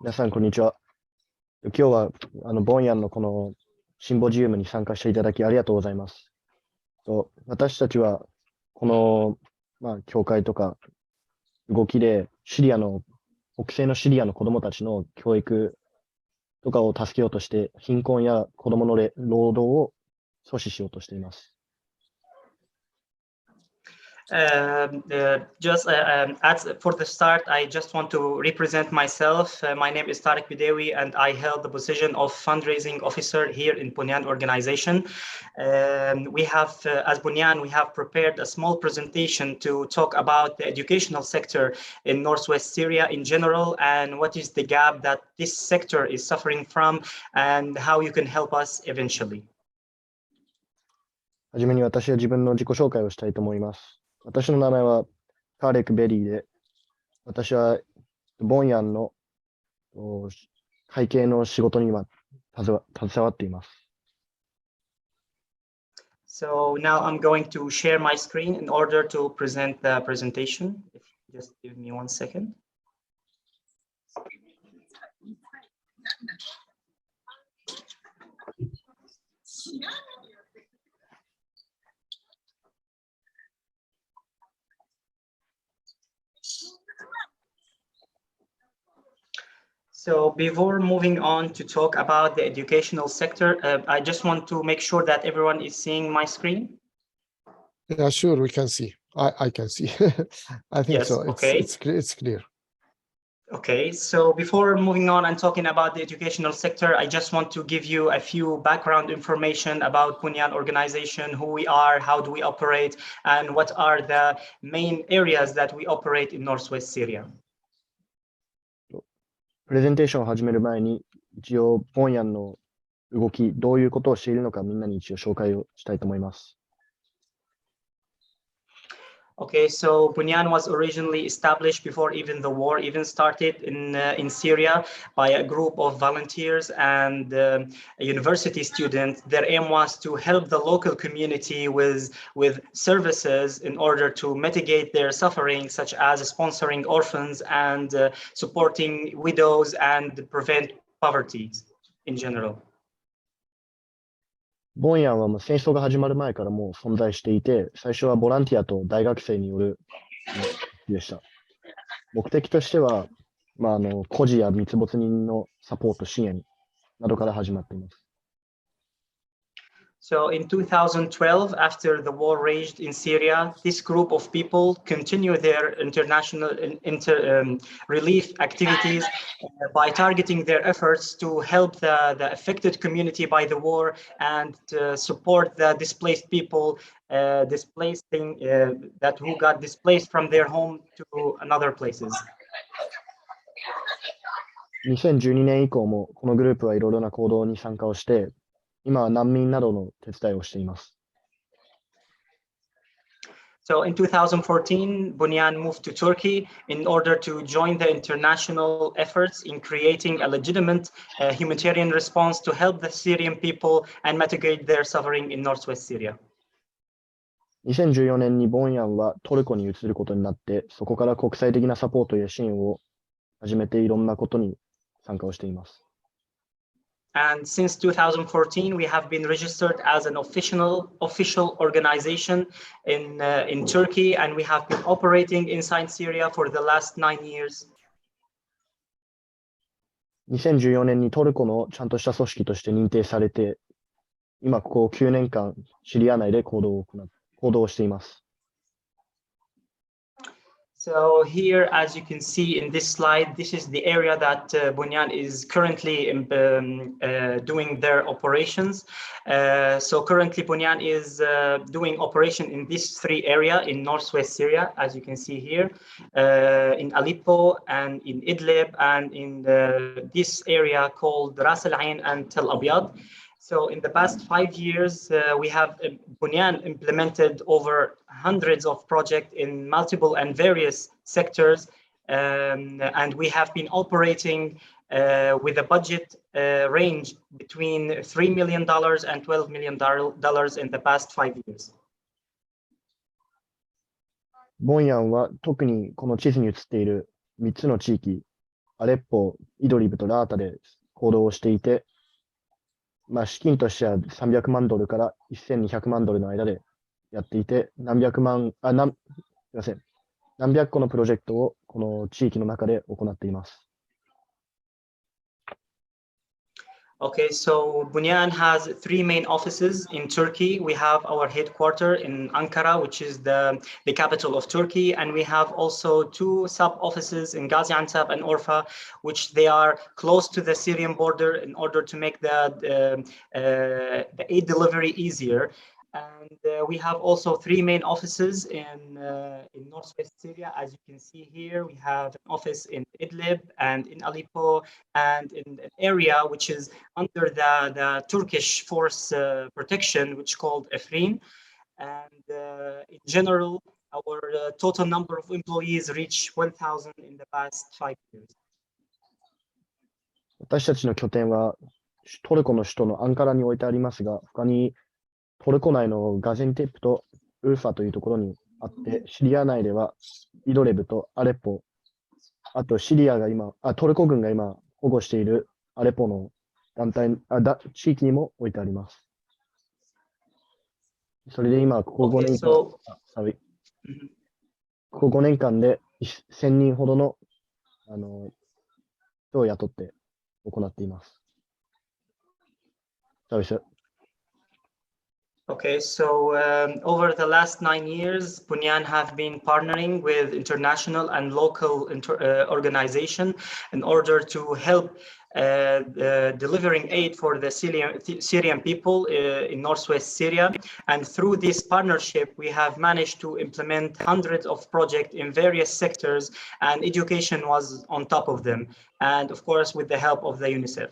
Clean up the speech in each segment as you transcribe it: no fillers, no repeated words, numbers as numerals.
皆さん、こんにちは。今日は、ボンヤンのこのシンポジウムに参加していただきありがとうございます。私たちは、この、教会とか動きで、北西のシリアの子供たちの教育とかを助けようとして、貧困や子供の労働を阻止しようとしています。For the start, I just want to represent myself. My name is Tariq Bidewi, and I held the position of fundraising officer here in Bonyan organization. We have, as Bonyan, we have prepared a small presentation to talk about the educational sector in Northwest Syria in general, and what is the gap that this sector is suffering from, and how you can help us eventually. はじめに私は自分の自己紹介をしたいと思います。私の名前はターレク・ベリーで、私はボンヤンの会計の仕事に今携わっています。So now I'm going to share my screen in order to present the presentation. If you just give me 1 second. So before moving on to talk about the educational sector, I just want to make sure that everyone is seeing my screen. Yeah, sure, we can see. I can see. I think yes, so. Okay. It's clear. Okay, so before moving on and talking about the educational sector, I just want to give you a few background information about Bonyan organization, who we are, how do we operate, and what are the main areas that we operate in Northwest Syria. プレゼンテーションを始める前に、一応、ボンヤンの動き、どういうことをしているのか、みんなに一応紹介をしたいと思います。Okay, so Bonyan was originally established before even the war even started in Syria by a group of volunteers and university students. Their aim was to help the local community with services in order to mitigate their suffering, such as sponsoring orphans and supporting widows and prevent poverty in general. ボンヤンはもう戦争が始まる前からもう存在していて、最初はボランティアと大学生によるでした。目的としては、孤児や密没人のサポート支援などから始まっています。So in 2012, after the war raged in Syria, this group of people continue their international relief activities by targeting their efforts to help the affected community by the war and to support the displaced people that who got displaced from their home to another places. 2012年以降もこのグループはいろいろな行動に参加をして、今は難民などの手伝いをしています。So in 2014, Bonyan moved to Turkey in order to join the international efforts in creating a legitimate humanitarian response to help the Syrian people and mitigate their suffering in northwest Syria. 2014年にボンヤンはトルコに移ることになって、そこから国際的なサポートや支援を始めていろんなことに参加をしています。And since 2014, we have been registered as an official organization in Turkey, and we have been operating inside Syria for the last 9 years. 2014年にトルコのちゃんとした組織として認定されて、今ここ9年間シリア内で行動をしています。So here, as you can see in this slide, this is the area that Bonyan is currently doing their operations. So currently Bonyan is doing operation in these 3 areas in northwest Syria, as you can see here, in Aleppo and in Idlib and in this area called Ras Al Ain and Tel Abyad. So in the past 5 years, we have Bonyan implemented over hundreds of projects in multiple and various sectors, and we have been operating with a budget range between $3 million and $12 million in the past 5 years. ボンヤンは特にこの地図に映っている3つの地域アレッポ、イドリブとラータで行動をしていて、資金としては300万ドルから1200万ドルの間でやっていて、すみません。何百個のプロジェクトをこの地域の中で行っています。Okay, so Bonyan has 3 main offices in Turkey. We have our headquarters in Ankara, which is the capital of Turkey, and we have also 2 sub-offices in Gaziantep and Orfa, which they are close to the Syrian border in order to make the aid delivery easier. And we have also 3 main offices in northwest Syria. As you can see here, we have an office in Idlib and in Aleppo and in an area which is under the Turkish force protection, which is called Afrin. And in general, our total number of employees reached 1,000 in the past 5 years. 私たちの拠点はトルコの首都のアンカラに置いてありますが、他にトルコ内のガジェンテップとウルファというところにあって、シリア内ではイドレブとアレッポ、あとトルコ軍が今保護しているアレポの地域にも置いてあります。それで今、ここ5年間、ここ5年間で1000人ほどの人を雇って行っています。Okay, so over the last 9 years, Bonyan have been partnering with international and local organizations in order to help delivering aid for the Syrian people in northwest Syria. And through this partnership, we have managed to implement hundreds of projects in various sectors, and education was on top of them. And of course, with the help of the UNICEF.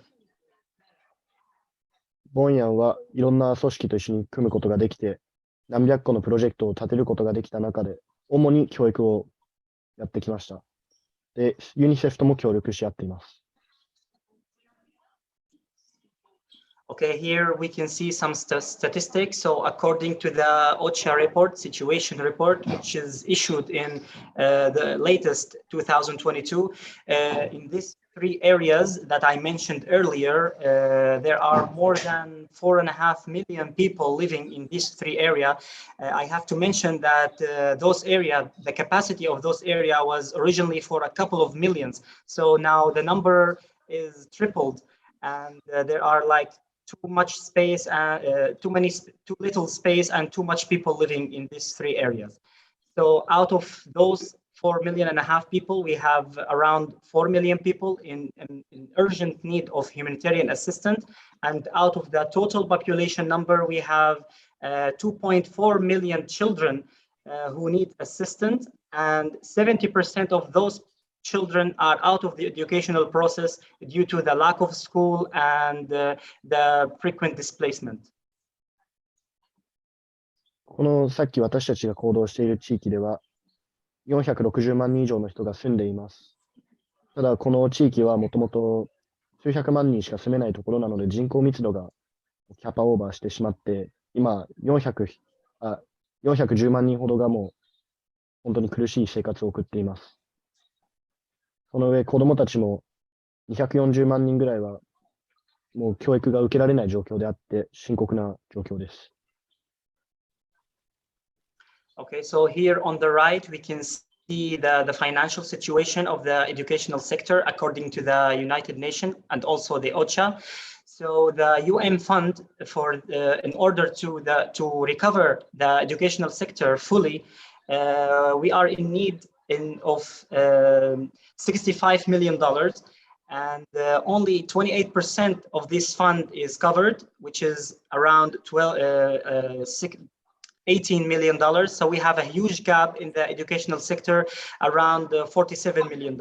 ボンヤンはいろんな組織と一緒に組むことができて、何百個のプロジェクトを立てることができた中で、主に教育をやってきました。で、ユニセフとも協力し合っています。Okay, here we can see some statistics. So according to the OCHA report, situation report, which is issued in the latest 2022, in these 3 areas that I mentioned earlier, there are more than 4.5 million people living in these 3 areas. I have to mention that those areas, the capacity of those areas was originally for a couple of millions. So now the number is tripled, and there are like too much space, too little space, and too much people living in these 3 areas. So out of those 4.5 million people, we have around 4 million people in urgent need of humanitarian assistance. And out of the total population number, we have 2.4 million children who need assistance, and 70% of those children are out of the educational process due to the lack of school and the frequent displacement. このさっき私たちが行動している地域では460万人以上の人が住んでいます。ただこの地域はもともと数百万人しか住めないところなので人口密度がキャパオーバーしてしまって、今410万人ほどがもう本当に苦しい生活を送っています。その上、子どもたちも240万人ぐらいはもう教育が受けられない状況であって深刻な状況です。Okay, so here on the right, we can see the financial situation of the educational sector according to the United Nations and also the OCHA. So the UN fund for in order to recover the educational sector fully, we are in need of $65 million, and only 28% of this fund is covered, which is around $18 million. So we have a huge gap in the educational sector, around $47 million.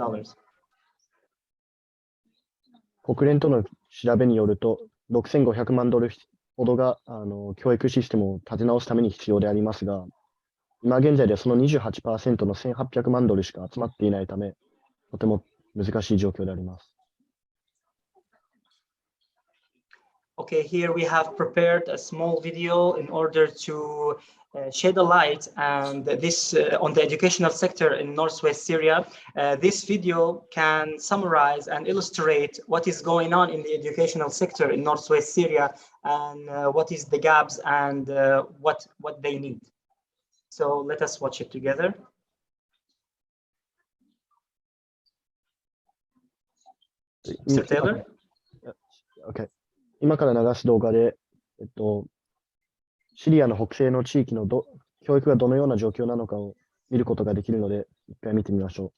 国連との調べによると、6500万ドルほどが教育システムを立て直すために必要でありますが、今現在ではその 28% の1800万ドルしか集まっていないため、とても難しい状況であります。Okay, here we have prepared a small video in order to shed a light and this on the educational sector in Northwest Syria. This video can summarize and illustrate what is going on in the educational sector in Northwest Syria and what is the gaps and what they need. So let us watch it together. Mr. Taylor? Okay. 今から流す動画で、シリアの北西の地域の教育がどのような状況なのかを見ることができるので、一回見てみましょう。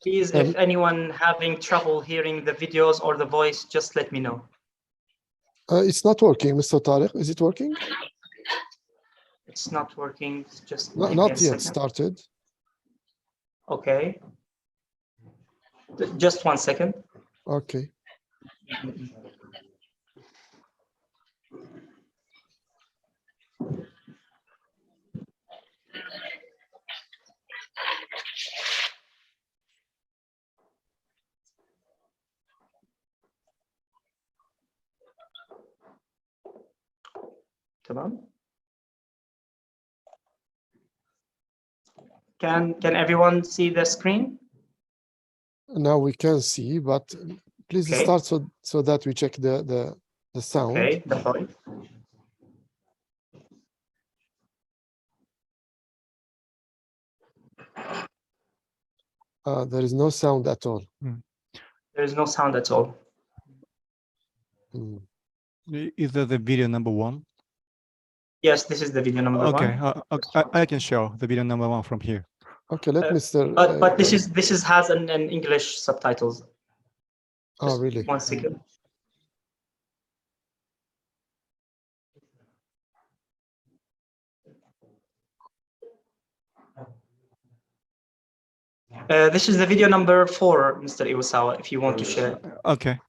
Please, if anyone having trouble hearing the videos or the voice, just let me know. It's not working, Mr. Tariq. Is it working? It's not working. Just not yet started. Okay. Just 1 second. Okay. تمام. Can everyone see the screen? Now we can see, but please start so that we check the sound. Okay, the volume. There is no sound at all. There is no sound at all. Is that the video number 1? Yes, this is the video number 1. Okay, I can show the video number 1 from here. Okay, let Mr. But this has an English subtitles. Oh, really? 1 second. This is the video number 4, Mr. Iwasawa, if you want to share. Okay.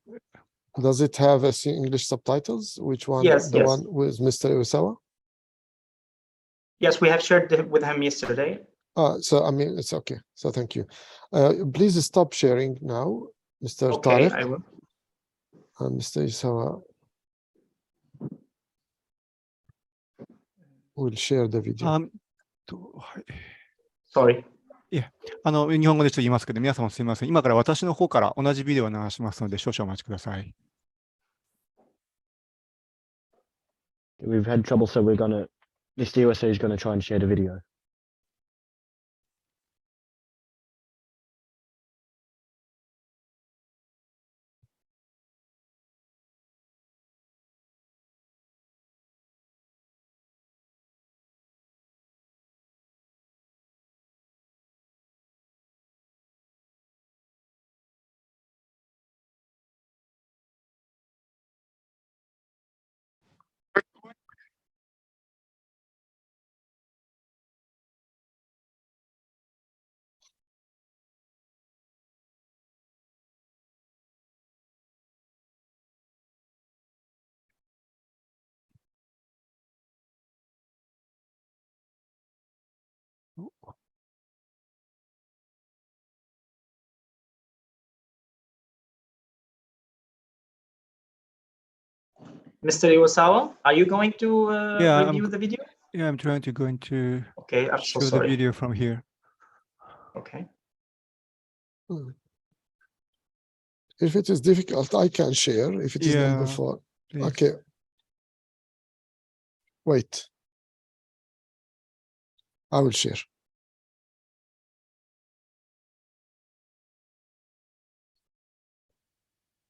Does it have English subtitles? Which one? Yes, the yes. one with Mr. Iwasawa? Yes, we have shared with him yesterday. So I mean, it's okay. So thank you. Please stop sharing now, Mr. Okay, Tariq. I will. Mr. Iwasawa will share the video. Sorry. 日本語でちょっと言いますけど、皆さんもすみません。今から私の方から同じビデオを流しますので、少々お待ちください。We've had trouble, so Mr. USA is going to try and share the video. Mr. Iwasawa, are you going to review the video? Yeah, I'm going to okay, I'm so show sorry. the video from here. Okay. If it is difficult, I can share. If it is number 4. Please. Okay. Wait. I will share.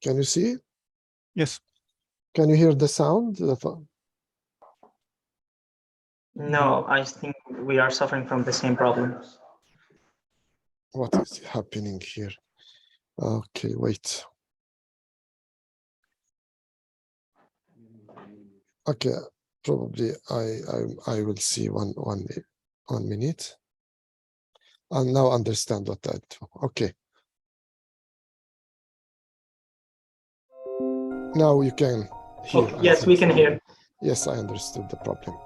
Can you see? Yes. Can you hear the sound? No, I think we are suffering from the same problems. What is happening here? Okay, wait. Okay, probably I will see one minute. I'll now understand what I do. Okay. Now you can hear. I Yes, we think. can hear. Yes, I understood the problem.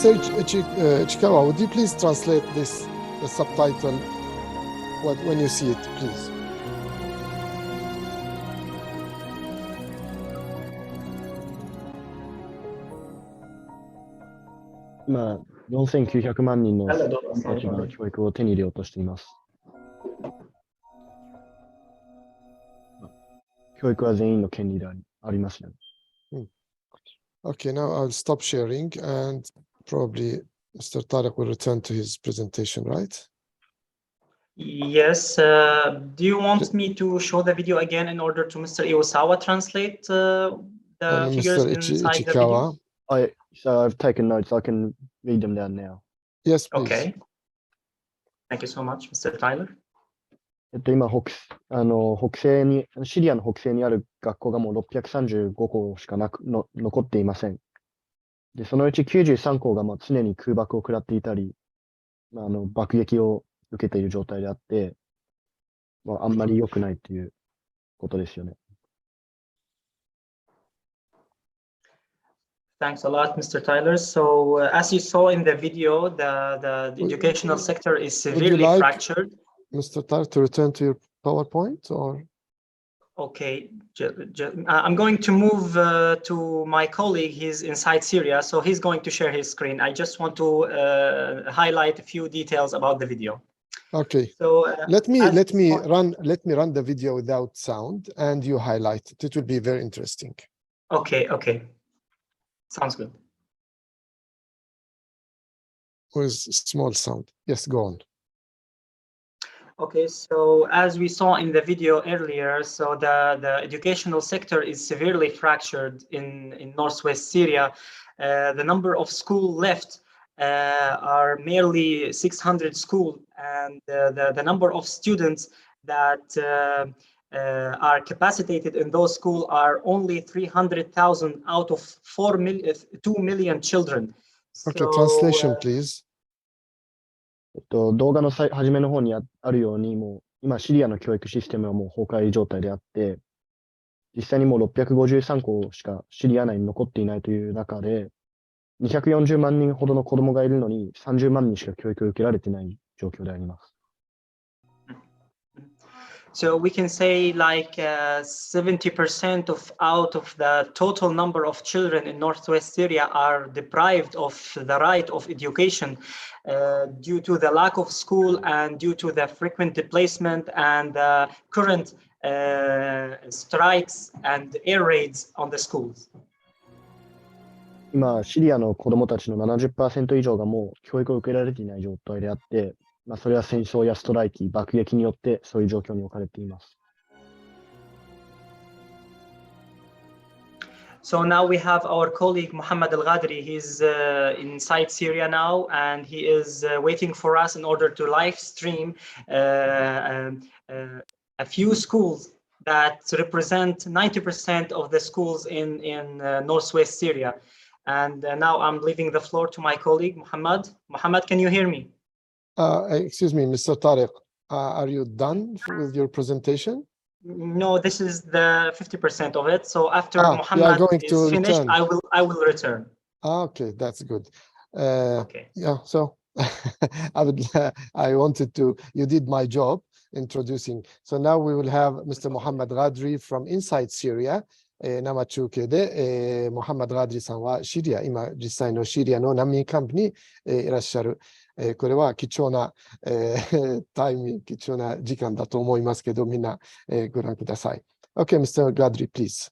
Mr. Ichikawa, would you please translate this the subtitle when you see it, please?今、4900万人の子たちが教育を手に入れようとしています。教育は全員の権利でありますね。Okay, now I'll stop sharing and probably Mr. Tariq will return to his presentation, right? Yes. Do you want me to show the video again in order to Mr. Iwasawa translate the figures Mr. inside the video? So I've taken notes. I can read them down now. Yes, please. Okay. Thank you so much, Mr. Tyler. 今北西に、シリアの北西にある学校がもう635校しか残っていません。で、そのうち93校が常に空爆を食らっていたり、爆撃を受けている状態であって、あんまり良くないということですよね。Thanks a lot, Mr. Tyler. So, as you saw in the video, the educational sector is severely fractured. Mr. Tyler, to return to your PowerPoint, or? Okay, I'm going to move to my colleague. He's inside Syria, so he's going to share his screen. I just want to highlight a few details about the video. Okay. So let me run the video without sound, and you highlight it. It will be very interesting. Okay. Sounds good. With small sound. Yes, go on. Okay, so as we saw in the video earlier, so the educational sector is severely fractured in northwest Syria. The number of schools left are merely 600 schools, and the number of students that are capacitated in those schools are only 300,000 out of 2 million children. Okay, translation, please. 動画の初めの方にあるように、もう今シリアの教育システムはもう崩壊状態であって、実際にもう653校しかシリア内に残っていないという中で、240万人ほどの子供がいるのに30万人しか教育を受けられていない状況であります。So we can say like 70% out of the total number of children in northwest Syria are deprived of the right of education due to the lack of school and due to the frequent displacement and current strikes and air raids on the schools. 今、シリアの子供たちの 70% 以上がもう教育を受けられていない状態であって、それは戦争やストライキ、爆撃によってそういう状況に置かれています。So now we have our colleague Muhammad Al-Ghadri. He's inside Syria now, and he is waiting for us in order to live stream a few schools that represent 90% of the schools in northwest Syria. And now I'm leaving the floor to my colleague Muhammad. Muhammad, can you hear me? Excuse me, Mr. Tariq, are you done with your presentation? No, this is the 50% of it. So after Muhammad is finished, I will return. Okay, that's good. Okay. Yeah, so I wanted to, you did my job introducing. So now we will have Mr. Muhammad Ghadri from inside Syria, 生中継で、モハマド・ガディさんはシリア、今実際のシリアの難民キャンプに、いらっしゃる。これは貴重な、タイミング、貴重な時間だと思いますけど、みんな、ご覧ください。Okay, Mr. Gadri, please.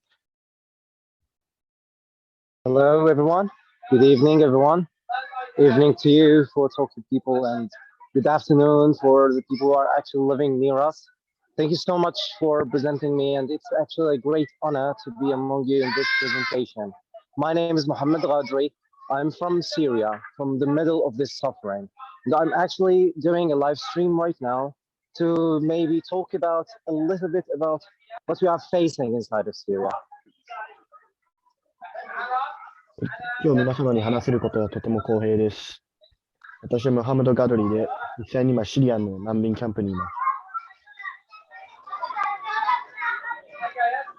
Hello, everyone. Good evening, everyone. Evening to you for talking people, and good afternoon for the people who are actually living near us. Thank you so much for presenting me, and it's actually a great honor to be among you in this presentation. My name is Mohammed Ghadri. I'm from Syria, from the middle of this suffering. And I'm actually doing a live stream right now to maybe talk about a little bit about what we are facing inside of Syria. 今日皆様に話せることはとても光栄です。私はムハマド・ガドリで、実際に今シリアの難民キャンプにいます。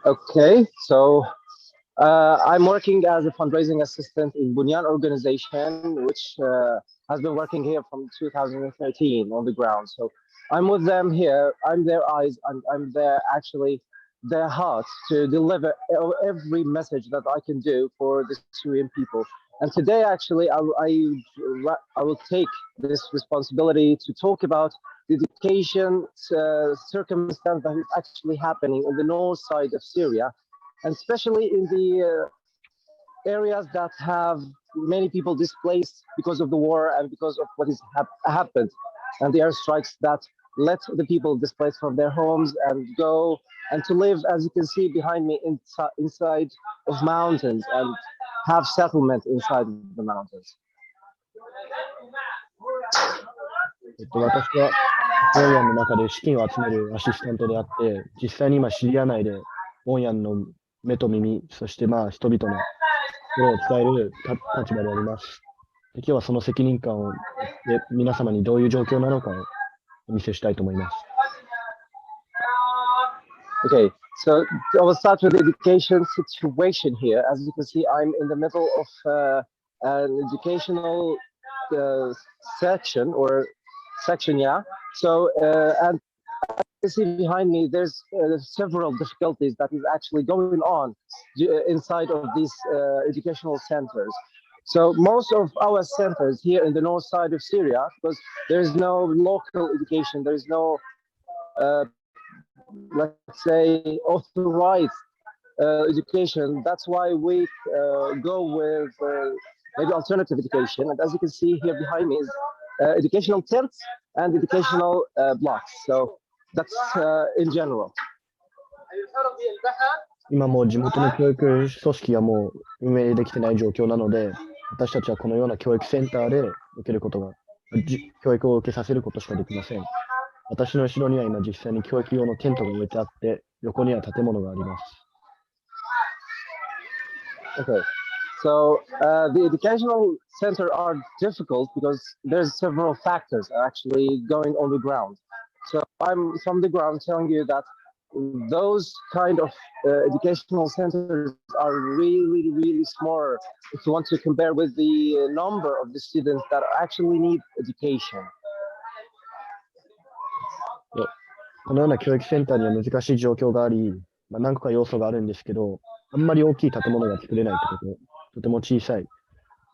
Okay, so I'm working as a fundraising assistant in Bonyan organization, which has been working here from 2013 on the ground. So I'm with them here. I'm their eyes, and I'm their heart to deliver every message that I can do for the Syrian people. And today, actually, I will take this responsibility to talk about the education circumstance that is actually happening in the north side of Syria, and especially in the areas that have many people displaced because of the war and because of what has happened, and the airstrikes that let the people displaced from their homes and go and to live, as you can see behind me, inside of mountains and have settlement inside the mountains. 私はボンヤンの中で資金を集めるアシスタントであって、実際に今シリア内でボンヤンの目と耳、そして人々の心を伝える立場であります。で今日はその責任感をで皆様にどういう状況なのかをお見せしたいと思います。Okay, so I will start with the education situation here. As you can see, I'm in the middle of an educational section, yeah. So, and as you can see behind me, there's several difficulties that is actually going on inside of these educational centers. So most of our centers here in the north side of Syria, because there is no local education, there is no let's say authorized education. That's why we go with maybe alternative education. And as you can see here behind me is educational tents and educational blocks. So that's in general. 今もう地元の教育組織がもう運営できてない状況なので、私たちはこのような教育センターで受けることが、教育を受けさせることしかできません。私の後ろには今実際に教育用のテントが置いてあって、横には建物があります。Okay, so the educational center are difficult because there's several factors actually going on the ground. So I'm from the ground telling you that those kind of educational centers are really small if you want to compare with the number of the students that actually need education. このような教育センターには難しい状況があり、何個か要素があるんですけど、あんまり大きい建物が作れないということ、とても小さい。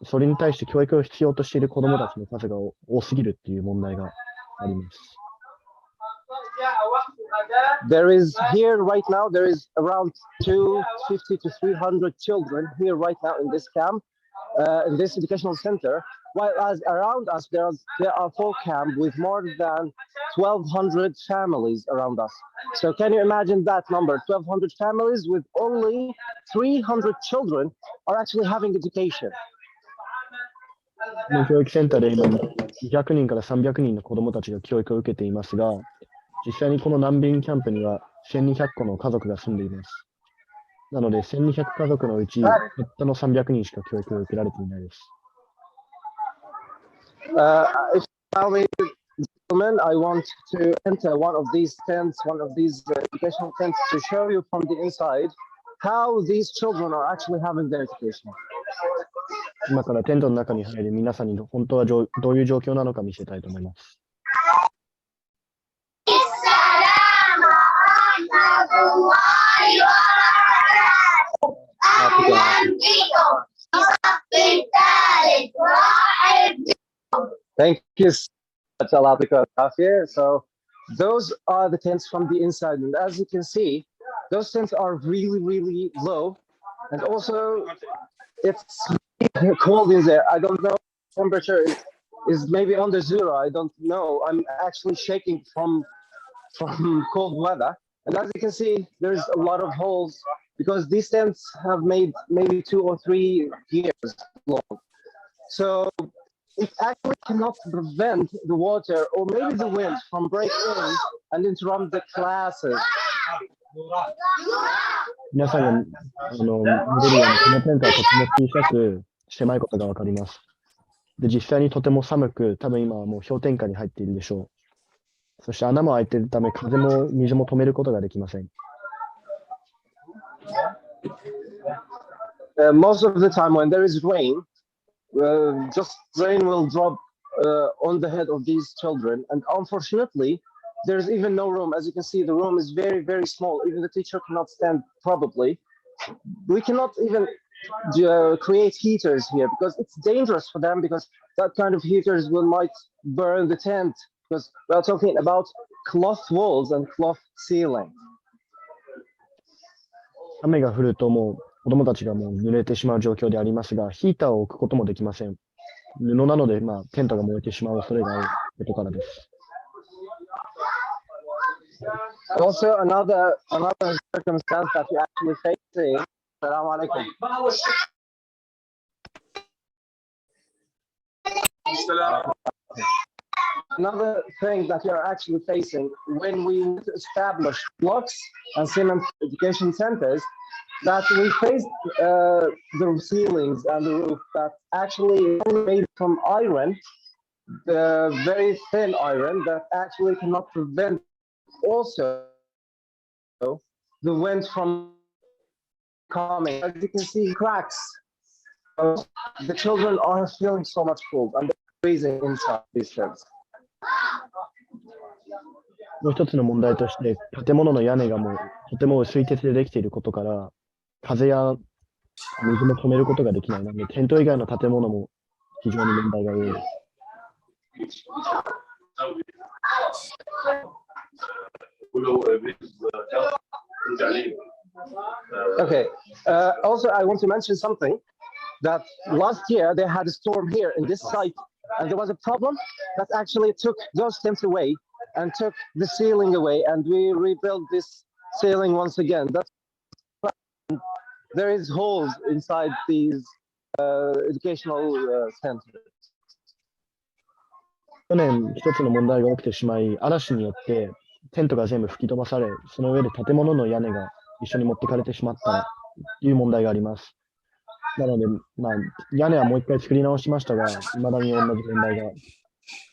それに対して教育を必要としている子どもたちの数が多すぎるっていう問題があります。There is here right now, there is around 250 to 300 children here right now in this camp, in this educational center, while as around us there are 4 camps with more than 1,200 families around us. So can you imagine that number? 1,200 families with only 300 children are actually having education. この教育センターで今200人から300人の子どもたちが教育を受けていますが、実際にこの難民キャンプには1200個の家族が住んでいます。なので1200家族のうちたったの300人しか教育を受けられていないです。If you allow me, gentlemen, I want to enter one of these tents, one of these educational tents to show you from the inside how these children are actually having their education. 今からテントの中に入り、皆さんに本当はどういう状況なのか見せたいと思います。Thank you so much, Alatika Kafir. So those are the tents from the inside. And as you can see, those tents are really, really low. And also, it's cold in there. I don't know, temperature is maybe under zero. I don't know. I'm actually shaking from cold weather. And as you can see, there's a lot of holes because these tents have made maybe 2 or 3 years long. So it actually cannot prevent the water or maybe the wind from breaking in and interrupt the classes. 皆さんが見れるように、このテントはとても小さく狭いことがわかります。で、実際にとても寒く、多分今はもう氷点下に入っているでしょう。そして穴も開いているため、風も水も止めることができません。Most of the time when there is rain, just rain will drop on the head of these children. And unfortunately, there's even no room. As you can see, the room is very, very small. Even the teacher cannot stand probably. We cannot even create heaters here because it's dangerous for them because that kind of heaters might burn the tent because we are talking about cloth walls and cloth ceiling. 雨が降るともう子供たちがもう濡れてしまう状況でありますが、ヒーターを置くこともできません。布なので、テントが燃えてしまう恐れがあることからです。Also, another circumstance that you're actually facing. Assalamu alaikum. Another thing that you're actually facing when we establish blocks and cement education centers, that we face the ceilings and the roof that actually made from iron, the very thin iron that actually cannot prevent also the wind from coming. As you can see, cracks. The children are feeling so much cold and they're freezing inside these tents. もう一つの問題として、建物の屋根がもうとても薄い鉄でできていることから、風や水も止めることができないので、テント以外の建物も非常に問題が多いです。Okay. Also, I want to mention something that last year they had a storm here in this site, and there was a problem that actually took those tents away and took the ceiling away, and we rebuilt this ceiling once again. That's there is holes inside these educational centers. 去年一つの問題が起きてしまい、嵐によってテントが全部吹き飛ばされ、その上で建物の屋根が一緒に持ってかれてしまったという問題があります。なので、屋根はもう一回作り直しましたが、未だに同じ問題が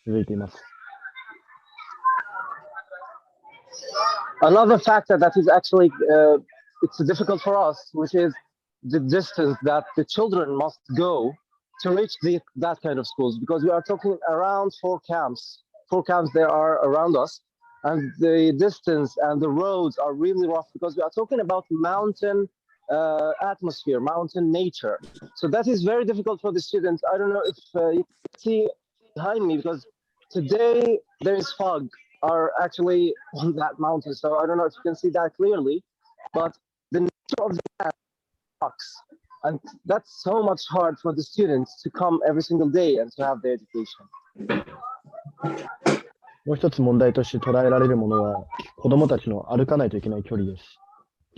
続いています。Another factor that is actually it's difficult for us, which is the distance that the children must go to reach that kind of schools, because we are talking around 4 camps. 4 camps there are around us, and the distance and the roads are really rough because we are talking about mountain atmosphere, mountain nature. So that is very difficult for the students. I don't know if you can see behind me, because today there is fog are actually on that mountain. So I don't know if you can see that clearly, but the nature of the rocks, and that's so much hard for the students to come every single day and to have their education. もう一つ問題として捉えられるものは、子どもたちの歩かないといけない距離です。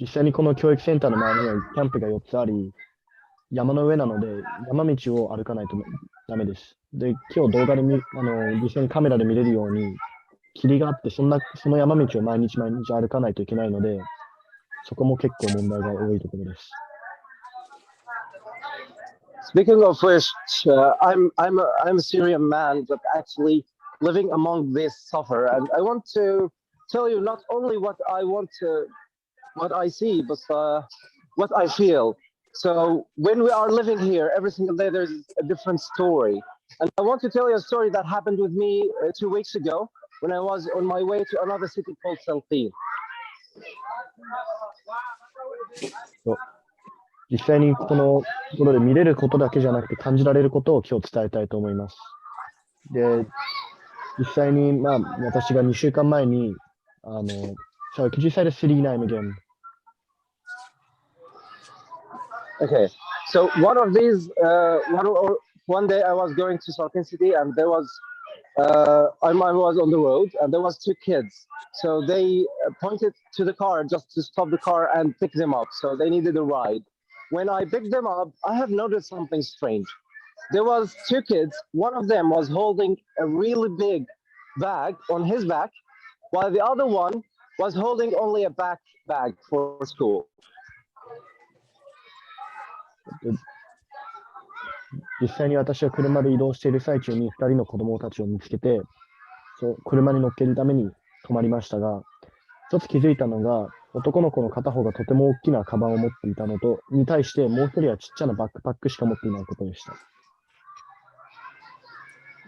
実際にこの教育センターの周りにはキャンプが4つあり、山の上なので山道を歩かないとダメです。で、今日動画で実際にカメラで見れるように、霧があって、その山道を毎日歩かないといけないので、そこも結構問題が多いところです。Speaking of which, I'm a Syrian man that actually living among this suffer, and I want to tell you not only what I see, but what I feel. So when we are living here, every single day there's a different story, and I want to tell you a story that happened with me 2 weeks ago when I was on my way to another city called Salqin. 実際にこのところで見れることだけじゃなくて感じられることを今日伝えたいと思います。で、実際に、まあ、私が2週間前に、So, could you say the city name again? Okay, so one day I was going to Salkin City, and there was I was on the road, and there was two kids. So they pointed to the car just to stop the car and pick them up. So they needed a ride. When I picked them up, I have noticed something strange. There was two kids. One of them was holding a really big bag on his back, while the other one was holding only a backpack for school. 実際に私は車で移動している最中に2人の子供たちを見つけて、そう車に乗っけるために止まりましたが、一つ気づいたのが、男の子の片方がとても大きなカバンを持っていたのと、に対してもう一人はちっちゃなバックパックしか持っていないことでした。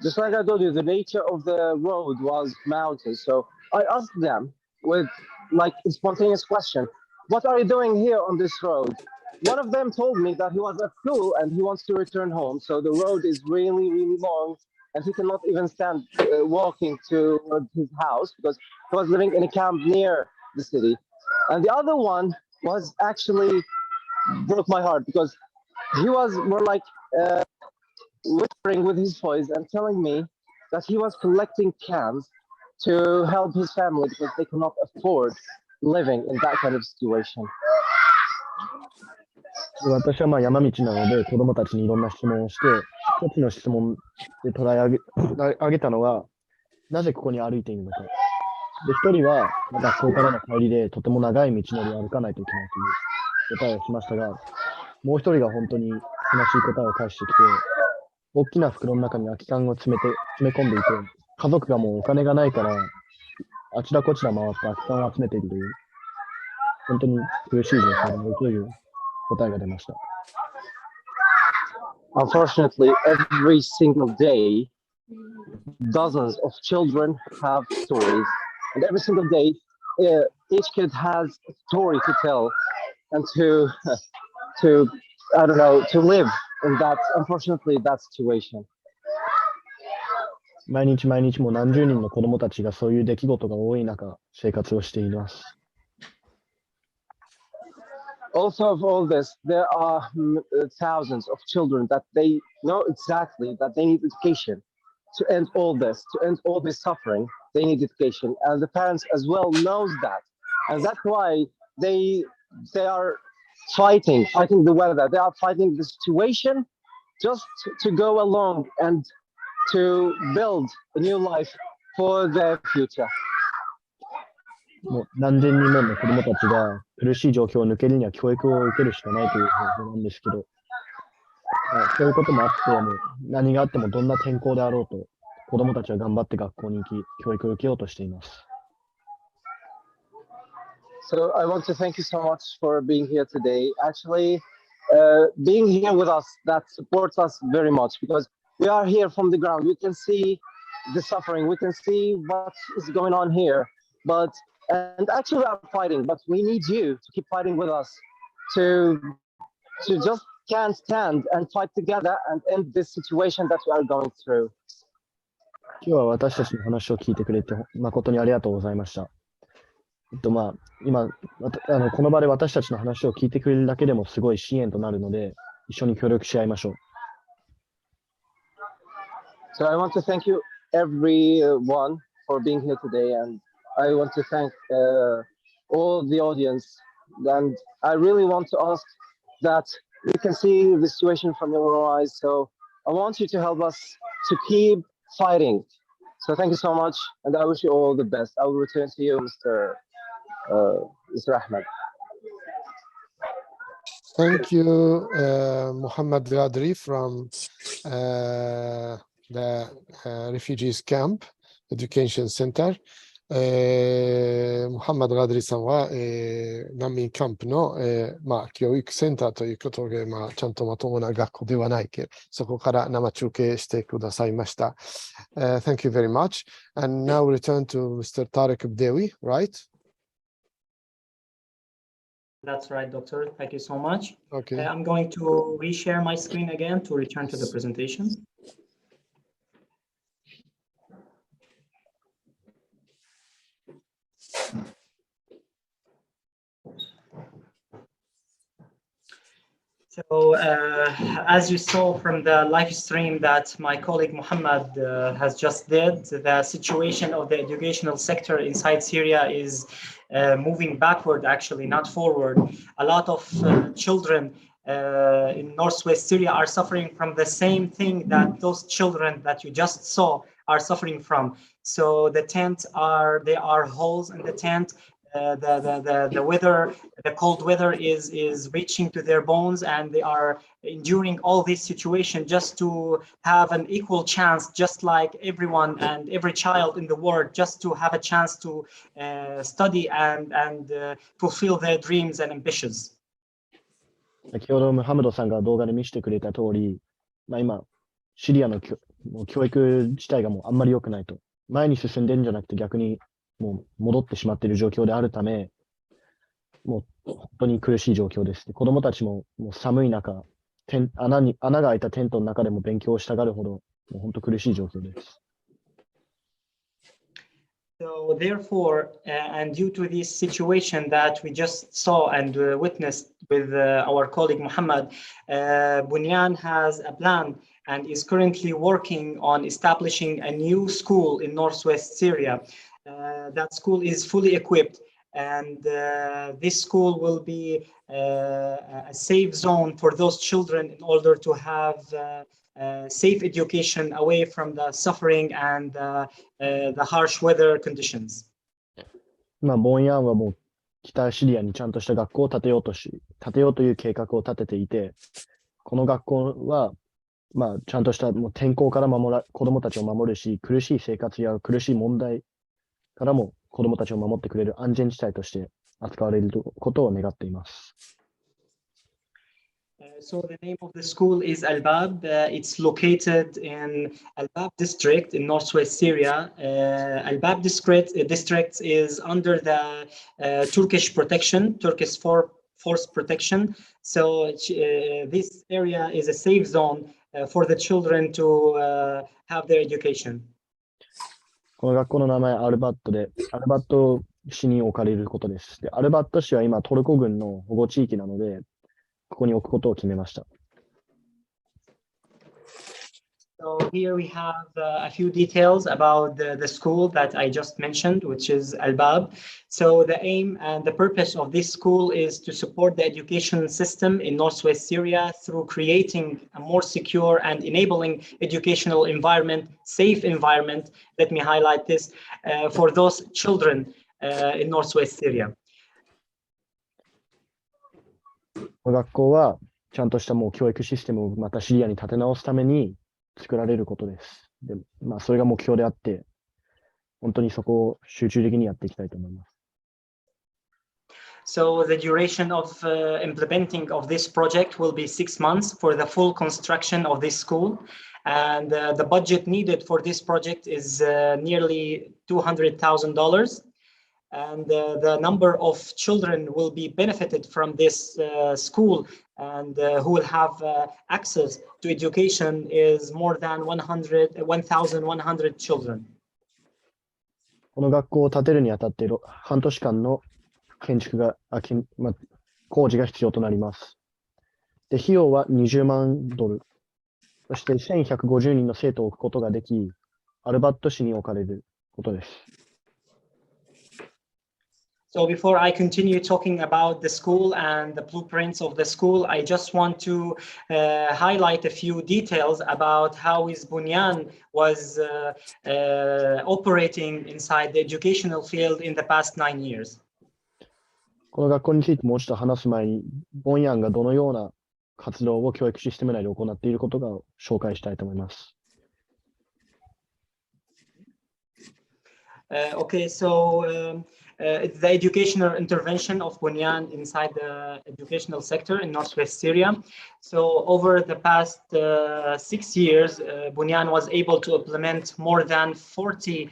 Just like I told you, the nature of the road was mountains. So I asked them with like a spontaneous question, what are you doing here on this road? One of them told me that he was at school and he wants to return home. So the road is really, really long, and he cannot even stand walking to his house because he was living in a camp near the city. And the other one was actually broke my heart because he was more like whispering with his voice and telling me that he was collecting cans to help his family because they cannot afford living in that kind of situation. 私はまあ山道なので子供たちにいろんな質問をして、一つの質問で捉え上げたのが、なぜここに歩いているのか。で、一人は学校からの帰りでとても長い道のりを歩かないといけないという答えをしましたが、もう一人が本当に悲しい答えを返してきて、大きな袋の中に空き缶を詰め込んでいて、家族がもうお金がないから、あちらこちら回って空き缶を集めているという、本当に苦しい状況でという答えが出ました。Unfortunately, every single day, dozens of children have stories. And every single day, each kid has a story to tell and to I don't know, to live in that, unfortunately, that situation. 毎日毎日も何十人の子供たちがそういう出来事が多い中、生活をしています。Also of all this, there are thousands of children that they know exactly that they need education to end all this suffering. They need education, and the parents as well knows that, and that's why they are fighting the weather. They are fighting the situation just to go along and to build a new life for their future. もう何千人もの子供たちが苦しい状況を抜けるには教育を受けるしかないという方法なんですけど、そういうこともあって、何があってもどんな天候であろうと、子供たちは頑張って学校に行き、教育を受けようとしています。So I want to thank you so much for being here today. Actually, being here with us, that supports us very much because we are here from the ground. We can see the suffering. We can see what is going on here. And actually we are fighting, but we need you to keep fighting with us to just can't stand and fight together and end this situation that we are going through. 今日は私たちの話を聞いてくれて誠にありがとうございました。まあ、今この場で私たちの話を聞いてくれるだけでもすごい支援となるので、一緒に協力し合いましょう。So I want to thank you everyone for being here today, and I want to thank all the audience. And I really want to ask that you can see the situation from your eyes. So I want you to help us to keep fighting. So thank you so much, and I wish you all the best. I will return to you, Mr. Ahmed. Thank you, Muhammad Ghadri from the Refugees Camp Education Center. ムハンマド・ガドリさんは、難民キャンプの、教育センターということで、ちゃんとまともな学校ではないけど、そこから生中継してくださいました。Thank you very much. And now we return to Mr. Tariq Bdewi, right? That's right, Doctor. Thank you so much. Okay. I'm going to reshare my screen again to return to the presentation. So, as you saw from the live stream that my colleague Muhammad has just did, the situation of the educational sector inside Syria is moving backward, actually, not forward. A lot of children in northwest Syria are suffering from the same thing that those children that you just saw are suffering from. So the tents there are holes in the tent. The weather, the cold weather is reaching to their bones, and they are enduring all this situation just to have an equal chance, just like everyone and every child in the world, just to have a chance to study and fulfill their dreams and ambitions. 先ほどムハマドさんが動画で見せてくれた通り、今、シリアの教育自体がもうあんまり良くないと。前に進んでるんじゃなくて逆にもう戻ってしまっている状況であるため、もう本当に苦しい状況です。子供たちももう寒い中、穴が開いたテントの中でも勉強をしたがるほど、もう本当苦しい状況です。So therefore, and due to this situation that we just saw and witnessed with our colleague Muhammad, Bonyan has a plan and is currently working on establishing a new school in northwest Syria. That school is fully equipped, and this school will be a safe zone for those children in order to have safe education away from the suffering and the harsh weather conditions. ボンヤンはもう北シリアにちゃんとした学校を建てようという計画を立てていて、この学校はちゃんとしたもう天候から子供たちを守るし、苦しい生活や苦しい問題からも子供たちを守ってくれる安全地帯として扱われることを願っています。So the name of the school is Al-Bab. It's located in Al-Bab district in northwest Syria. Al-Bab district is under the Turkish force protection. So this area is a safe zone for the children to have their education. この学校の名前はアルバットで、アルバット市に置かれることです。で、アルバット市は今トルコ軍の保護地域なので、ここに置くことを決めました。So here we have a few details about the school that I just mentioned, which is Al-Bab. So the aim and the purpose of this school is to support the education system in northwest Syria through creating a more secure and enabling educational environment, safe environment, let me highlight this, for those children in northwest Syria. この学校はちゃんとしたもう教育システムをまたシリアに立て直すために作られることです。で、それが目標であって、本当にそこを集中的にやっていきたいと思います。So the duration of implementing of this project will be 6 months for the full construction of this school. And the budget needed for this project is nearly $200,000. And the number of children will be benefited from this school and who will have access to education is more than 1,100 children. この学校を建てるにあたって半年間の工事が必要となります。で、費用は$20万。そして1150人の生徒を置くことができ、アルバット市に置かれることです。So before I continue talking about the school and the blueprints of the school, I just want to highlight a few details about how Bonyan was operating inside the educational field in the past 9 years. この学校についてもう一度話す前に、ボンヤンがどのような活動を教育システム内で行っていることが紹介したいと思います。Okay, so it's the educational intervention of Bonyan inside the educational sector in northwest Syria. So over the past 6 years, Bonyan was able to implement more than 40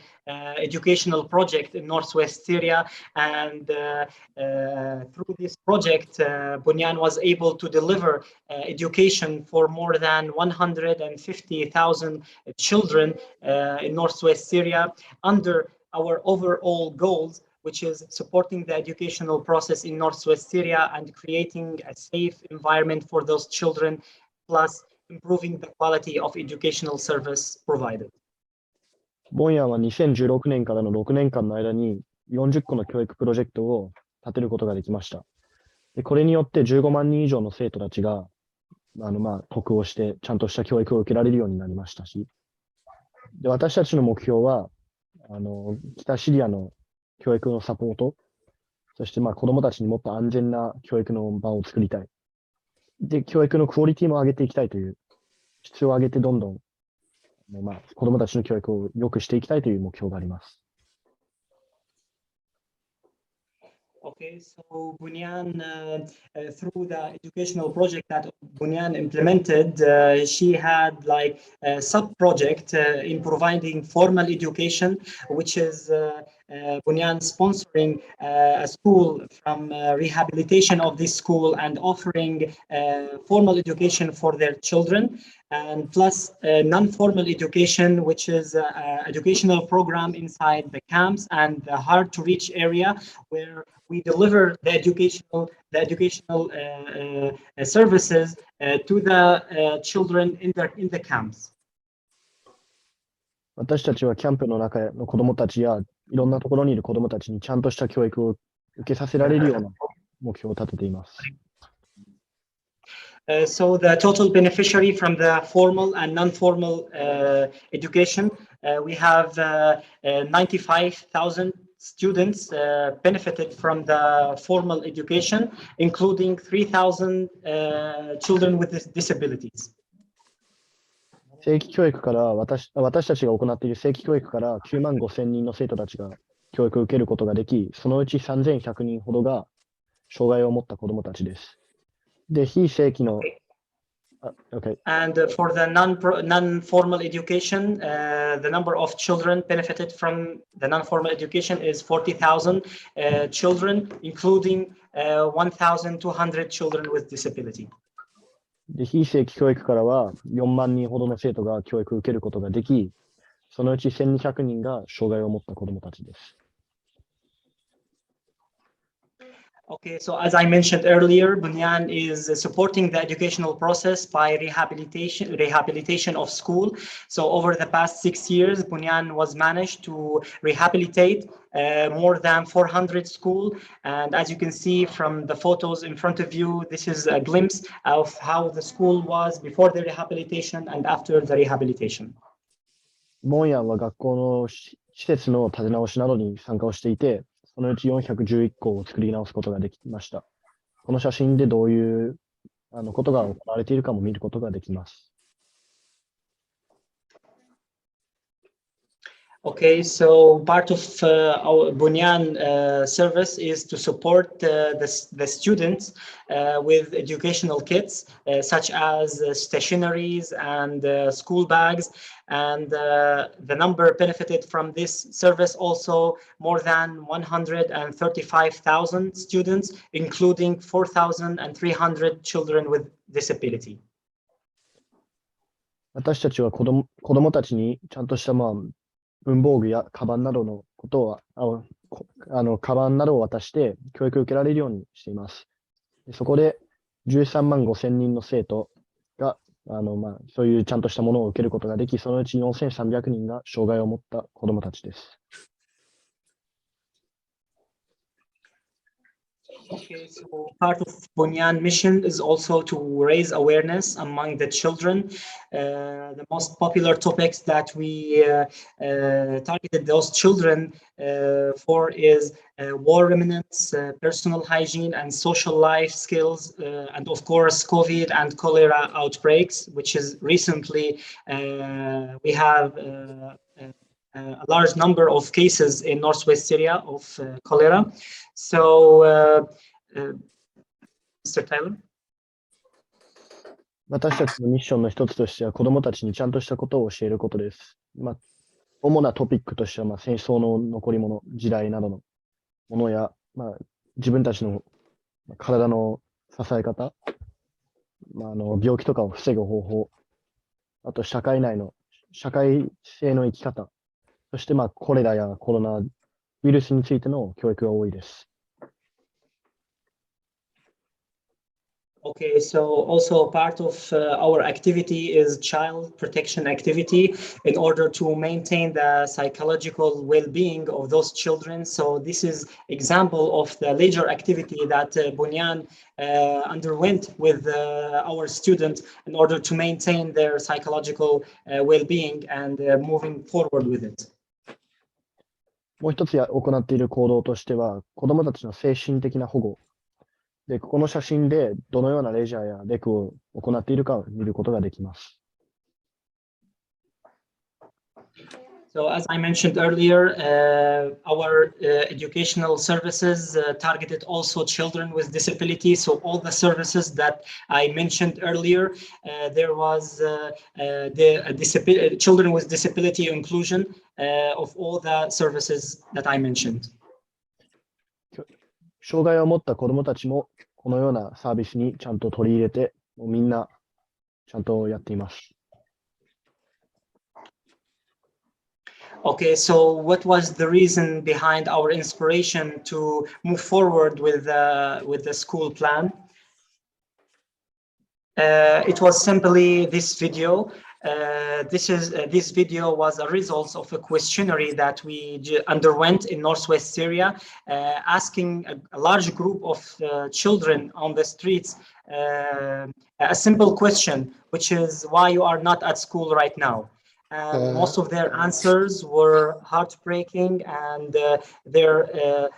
educational projects in northwest Syria. And through this project, Bonyan was able to deliver education for more than 150,000 children in northwest Syria under our overall goals, which is supporting the educational process in Northwest Syria and creating a safe environment for those children, plus improving the quality of educational service provided. ボンヤンは2016年からの6年間の間に40個の教育プロジェクトを立てることができました。でこれによって15万人以上の生徒たちが得をしてちゃんとした教育を受けられるようになりましたし、で私たちの目標は北シリアの教育のサポート、そして子どもたちにもっと安全な教育の場を作りたい。で、教育のクオリティも上げていきたいという、質を上げてどんどん子どもたちの教育を良くしていきたいという目標があります。Okay, so Bonyan, through the educational project that Bonyan implemented, she had like a sub-project in providing formal education, which is Bonyan sponsoring a school from rehabilitation of this school and offering formal education for their children, and plus non-formal education, which is an educational program inside the camps and the hard-to-reach area where we deliver the educational services to the children in the camps. 私たちはキャンプの中の子どもたちやいろんなところにいる子どもたちにちゃんとした教育を受けさせられるような目標を立てています。So the total beneficiary from the formal and non-formal education, we have 95,000 students benefited from the formal education, including 3,000 children with disabilities. 正規教育から私たちが行っている正規教育から9万5千人の生徒たちが教育を受けることができ、そのうち3100人ほどが障害を持った子どもたちです。で、非正規のOkay. And for the non-formal education, the number of children benefited from the non-formal education is 40,000 children, including 1,200 children with disability. で、非正規教育からは4万人ほどの生徒が教育を受けることができ、そのうち1200人が障害を持った子どもたちです。Okay, so as I mentioned earlier, Bonyan is supporting the educational process by rehabilitation of school. So over the past 6 years, Bonyan was managed to rehabilitate more than 400 schools. And as you can see from the photos in front of you, this is a glimpse of how the school was before the rehabilitation and after the rehabilitation. ボンヤンは学校の施設の建て直しなどに参加をしていて、そのうち411校を作り直すことができました。この写真でどういうことが行われているかも見ることができます。Okay, so part of our Bonyan service is to support the students with educational kits such as stationaries and school bags, and the number benefited from this service also more than 135,000 students, including 4,300 children with disability. 私たちは子供たちにちゃんとした文房具やカバンなどのことをカバンなどを渡して教育を受けられるようにしています。そこで13万5千人の生徒がそういうちゃんとしたものを受けることができ、そのうち4300人が障害を持った子どもたちです。Okay, so part of Bonyan mission is also to raise awareness among the children. The most popular topics that we targeted those children for is war remnants, personal hygiene and social life skills, and of course COVID and cholera outbreaks, which is recently we have a large number of cases in Northwest Syria of cholera. So, Mr. Tyler? 私たちのミッションの一つとしては、子どもたちにちゃんとしたことを教えることです。主なトピックとしては、戦争の残り物、地雷などのものや、自分たちの体の支え方、病気とかを防ぐ方法、あと社会性の生き方、そしてコレラやコロナウイルスについての教育が多いです。Okay, so also part of our activity is child protection activity in order to maintain the psychological well-being of those children. So this is example of the major activity that Bonyan underwent with our students in order to maintain their psychological well-being and moving forward with it. もう一つ行っている行動としては、子どもたちの精神的な保護。で、この写真でどのようなレジャーやレクを行っているかを見ることができます。So as I mentioned earlier, our educational services targeted also children with disability. So all the services that I mentioned earlier, there was the children with disability inclusion of all the services that I mentioned. 障害を持った子どもたちもこのようなサービスにちゃんと取り入れて、みんなちゃんとやっています。Okay, so what was the reason behind our inspiration to move forward with the school plan? It was simply this video. This video was a result of a questionnaire that we underwent in Northwest Syria, asking a large group of children on the streets a simple question, which is why you are not at school right now. And most of their answers were heartbreaking, and their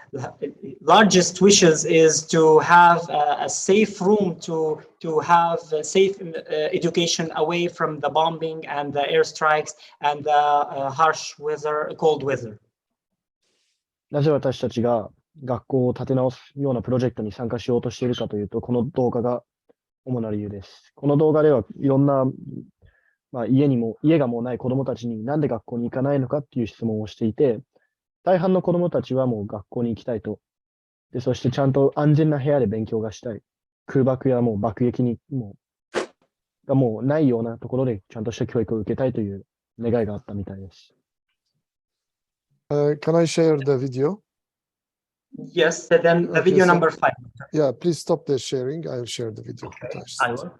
largest wishes is to have a safe room to have a safe education away from the bombing and the airstrikes and the harsh weather, cold weather. なぜ私たちが学校を立て直すようなプロジェクトに参加しようとしているかというと、この動画が主な理由です。この動画ではいろんな家がもうない子どもたちになんで学校に行かないのかっていう質問をしていて、大半の子どもたちはもう学校に行きたいと。で、そしてちゃんと安全な部屋で勉強がしたい。空爆やもう爆撃にがもうないようなところでちゃんとした教育を受けたいという願いがあったみたいです。Can I share the video? Yes, then the video number 5. Yeah, please stop the sharing. I'll share the video. I will.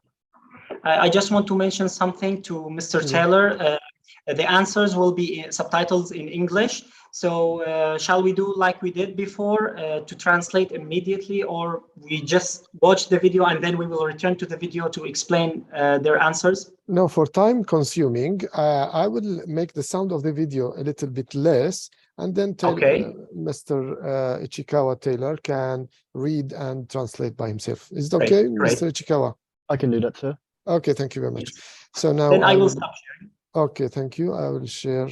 I just want to mention something to Mr. Taylor. The answers will be subtitles in English. So shall we do like we did before to translate immediately, or we just watch the video and then we will return to the video to explain their answers? No, for time consuming, I will make the sound of the video a little bit less, and then Mr. Ichikawa Taylor can read and translate by himself. Is it okay, Mr. Ichikawa? I can do that, sir. Okay, thank you very much. So now then I will stop sharing. Okay, thank you. I will share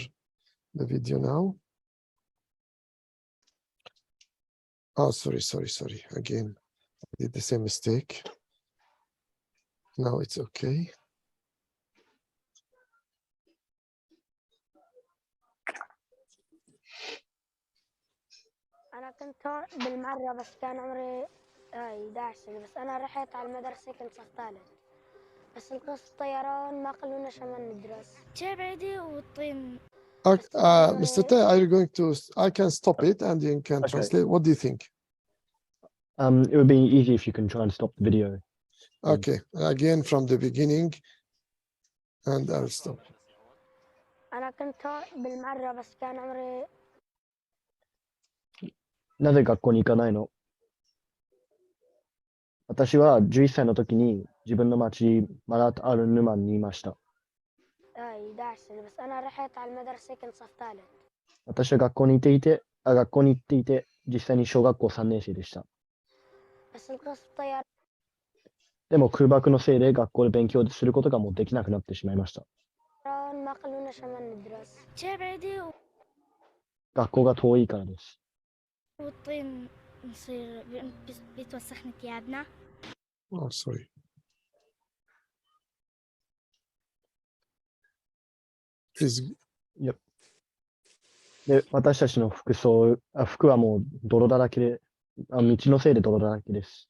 the video now. Oh, sorry. Again, I did the same mistake. Now it's okay. أنا كنت بالمرة بس كان عمري 11 سنة، بس أنا رحت على المدرسة كنت صف ثالث، بس نقص الطيران ما خلونا ما ندرس. جبعدي والطين. Mr. Tay, are you going to? I can stop it and you can translate. What do you think? It would be easy if you can try and stop the video. Okay, again from the beginning, and I'll stop. أنا كنت بالمرة بس كان عمري. なぜ学校に行かないの？私は11歳の時に自分の町マラト・アル・ヌマンにいました。私は学校に行っていて、実際に小学校3年生でした。でも空爆のせいで学校で勉強することがもうできなくなってしまいました。学校が遠いからです。Oh, sorry. Please. Yep. で、私たちの服はもう泥だらけで、道のせいで泥だらけです。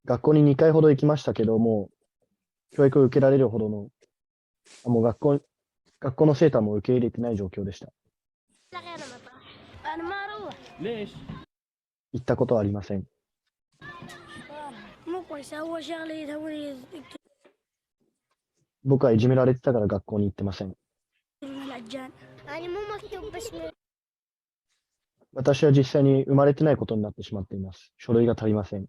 学校に2回ほど行きましたけども、教育を受けられるほどの、もう学校学校の生徒も受け入れてない状況でした。行ったことはありません。僕はいじめられてたから学校に行ってません。私は実際に生まれてないことになってしまっています。書類が足りません。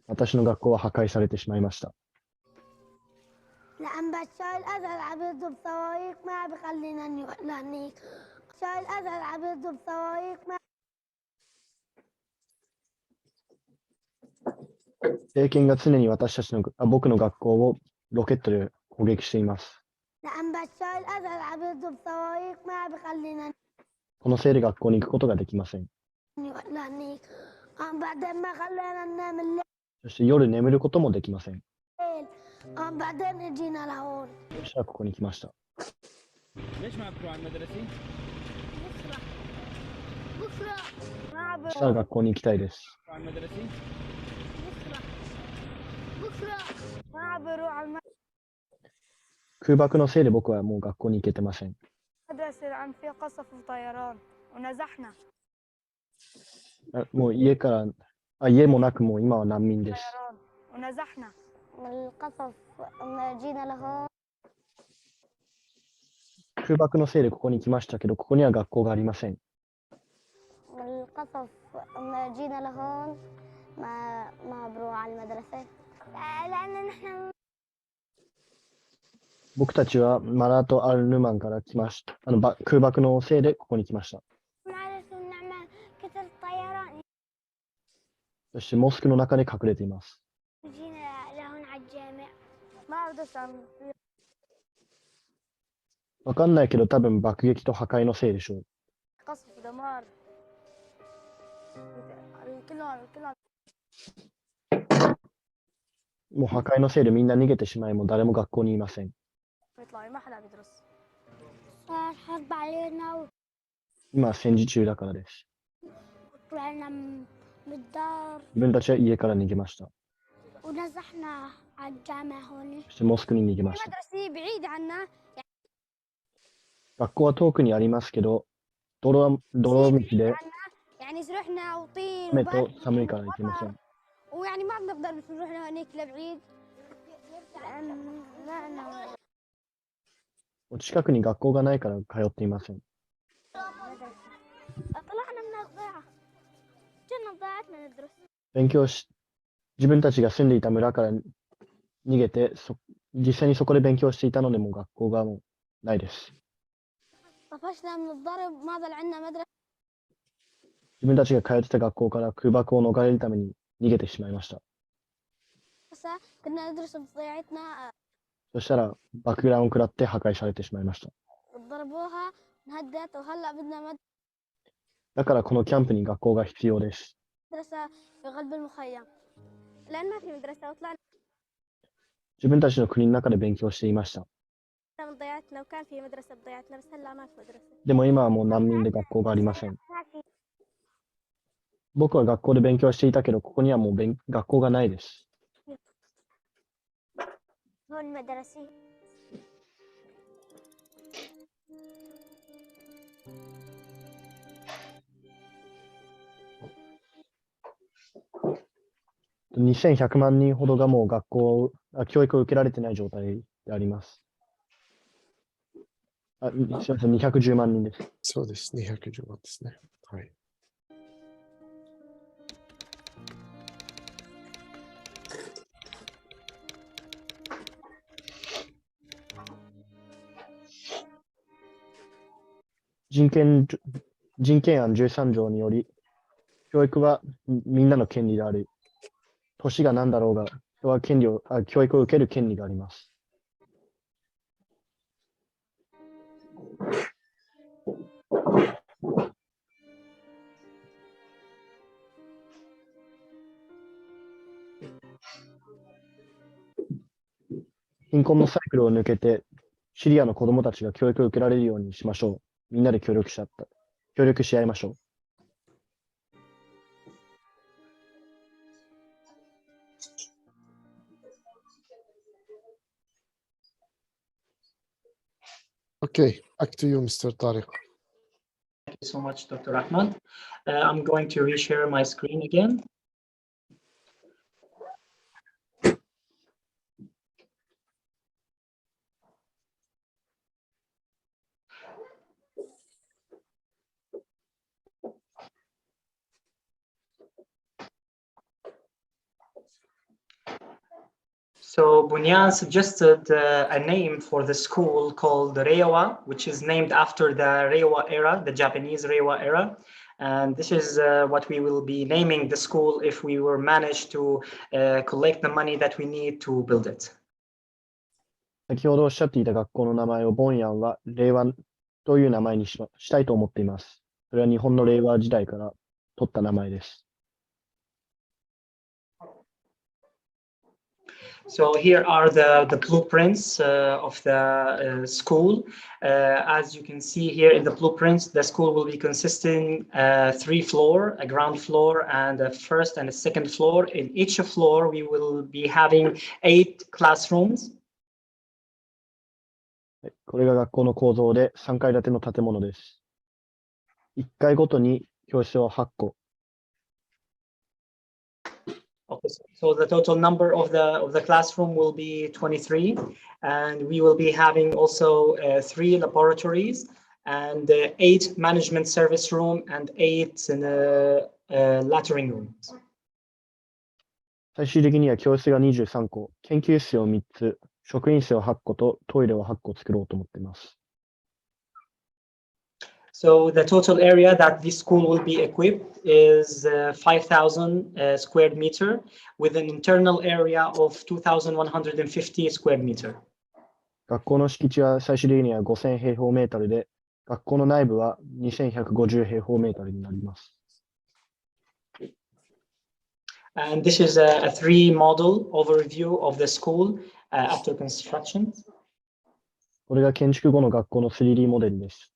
私の学校は破壊されてしまいました。政権が常に僕の学校をロケットで攻撃しています。このせいで学校に行くことができません。そして夜眠ることもできません。そしたらここに来ました。そしたら学校に行きたいです。空爆のせいで僕はもう学校に行けてません。もう家もなくもう今は難民です。空爆のせいでここに来ましたけど、ここには学校がありません。僕たちはマラート・アル・ヌマンから来ました。空爆のせいでここに来ました。そしてモスクの中で隠れています。わかんないけど多分爆撃と破壊のせいでしょう。もう破壊のせいでみんな逃げてしまい、もう誰も学校にいません。今は戦時中だからです。自分たちは家から逃げました。そしてモスクに逃げました。学校は遠くにありますけど、泥道で雨と寒いから行けません。近くに学校がないから通っていません。自分たちが住んでいた村から逃げて、実際にそこで勉強していたのでもう学校がもうないです。自分たちが通ってた学校から空爆を逃れるために逃げてしまいました。そしたら爆弾を食らって破壊されてしまいました。だからこのキャンプに学校が必要です。自分たちの国の中で勉強していました。でも今はもう難民で学校がありません。僕は学校で勉強していたけど、ここにはもう学校がないです。2100万人ほどがもう教育を受けられてない状態であります。すみません、210万人です。そうです、210万ですね。はい。人権案13条により、教育はみんなの権利である。年が何だろうが、人は教育を受ける権利があります。貧困のサイクルを抜けて、シリアの子供たちが教育を受けられるようにしましょう。みんなで協力し合いましょう。Okay, back to you, Mr. Tariq. Thank you so much, Dr. Ahmad. I'm going to reshare my screen again. So Bonyan suggested a name for the school called Reiwa, which is named after the Reiwa era, the Japanese Reiwa era. And this is what we will be naming the school if we were managed to collect the money that we need to build it. 先ほどおっしゃっていた学校の名前をボンヤンは令和という名前にしたいと思っています。それは日本の令和時代から取った名前です。So here are the blueprints of the school. As you can see here in the blueprints, the school will be consisting 3 floors, a ground floor and a first and a second floor. In each floor, we will be having 8 classrooms. これが学校の構造で3階建ての建物です。1階ごとに教室は8個。Okay, so the total number of the classroom will be 23, and we will be having also 3 laboratories and 8 management service room and 8 latrine rooms. 最終的には教室が23個、研究室を3つ、職員室を8個とトイレを8個作ろうと思っています。So the total area that this school will be equipped is 5,000 square meter with an internal area of 2,150 square meter. 学校の敷地は最終的には5000平方メートルで、学校の内部は2150平方メートルになります。And this is a 3 model overview of the school after construction. これが建築後の学校の 3D モデルです。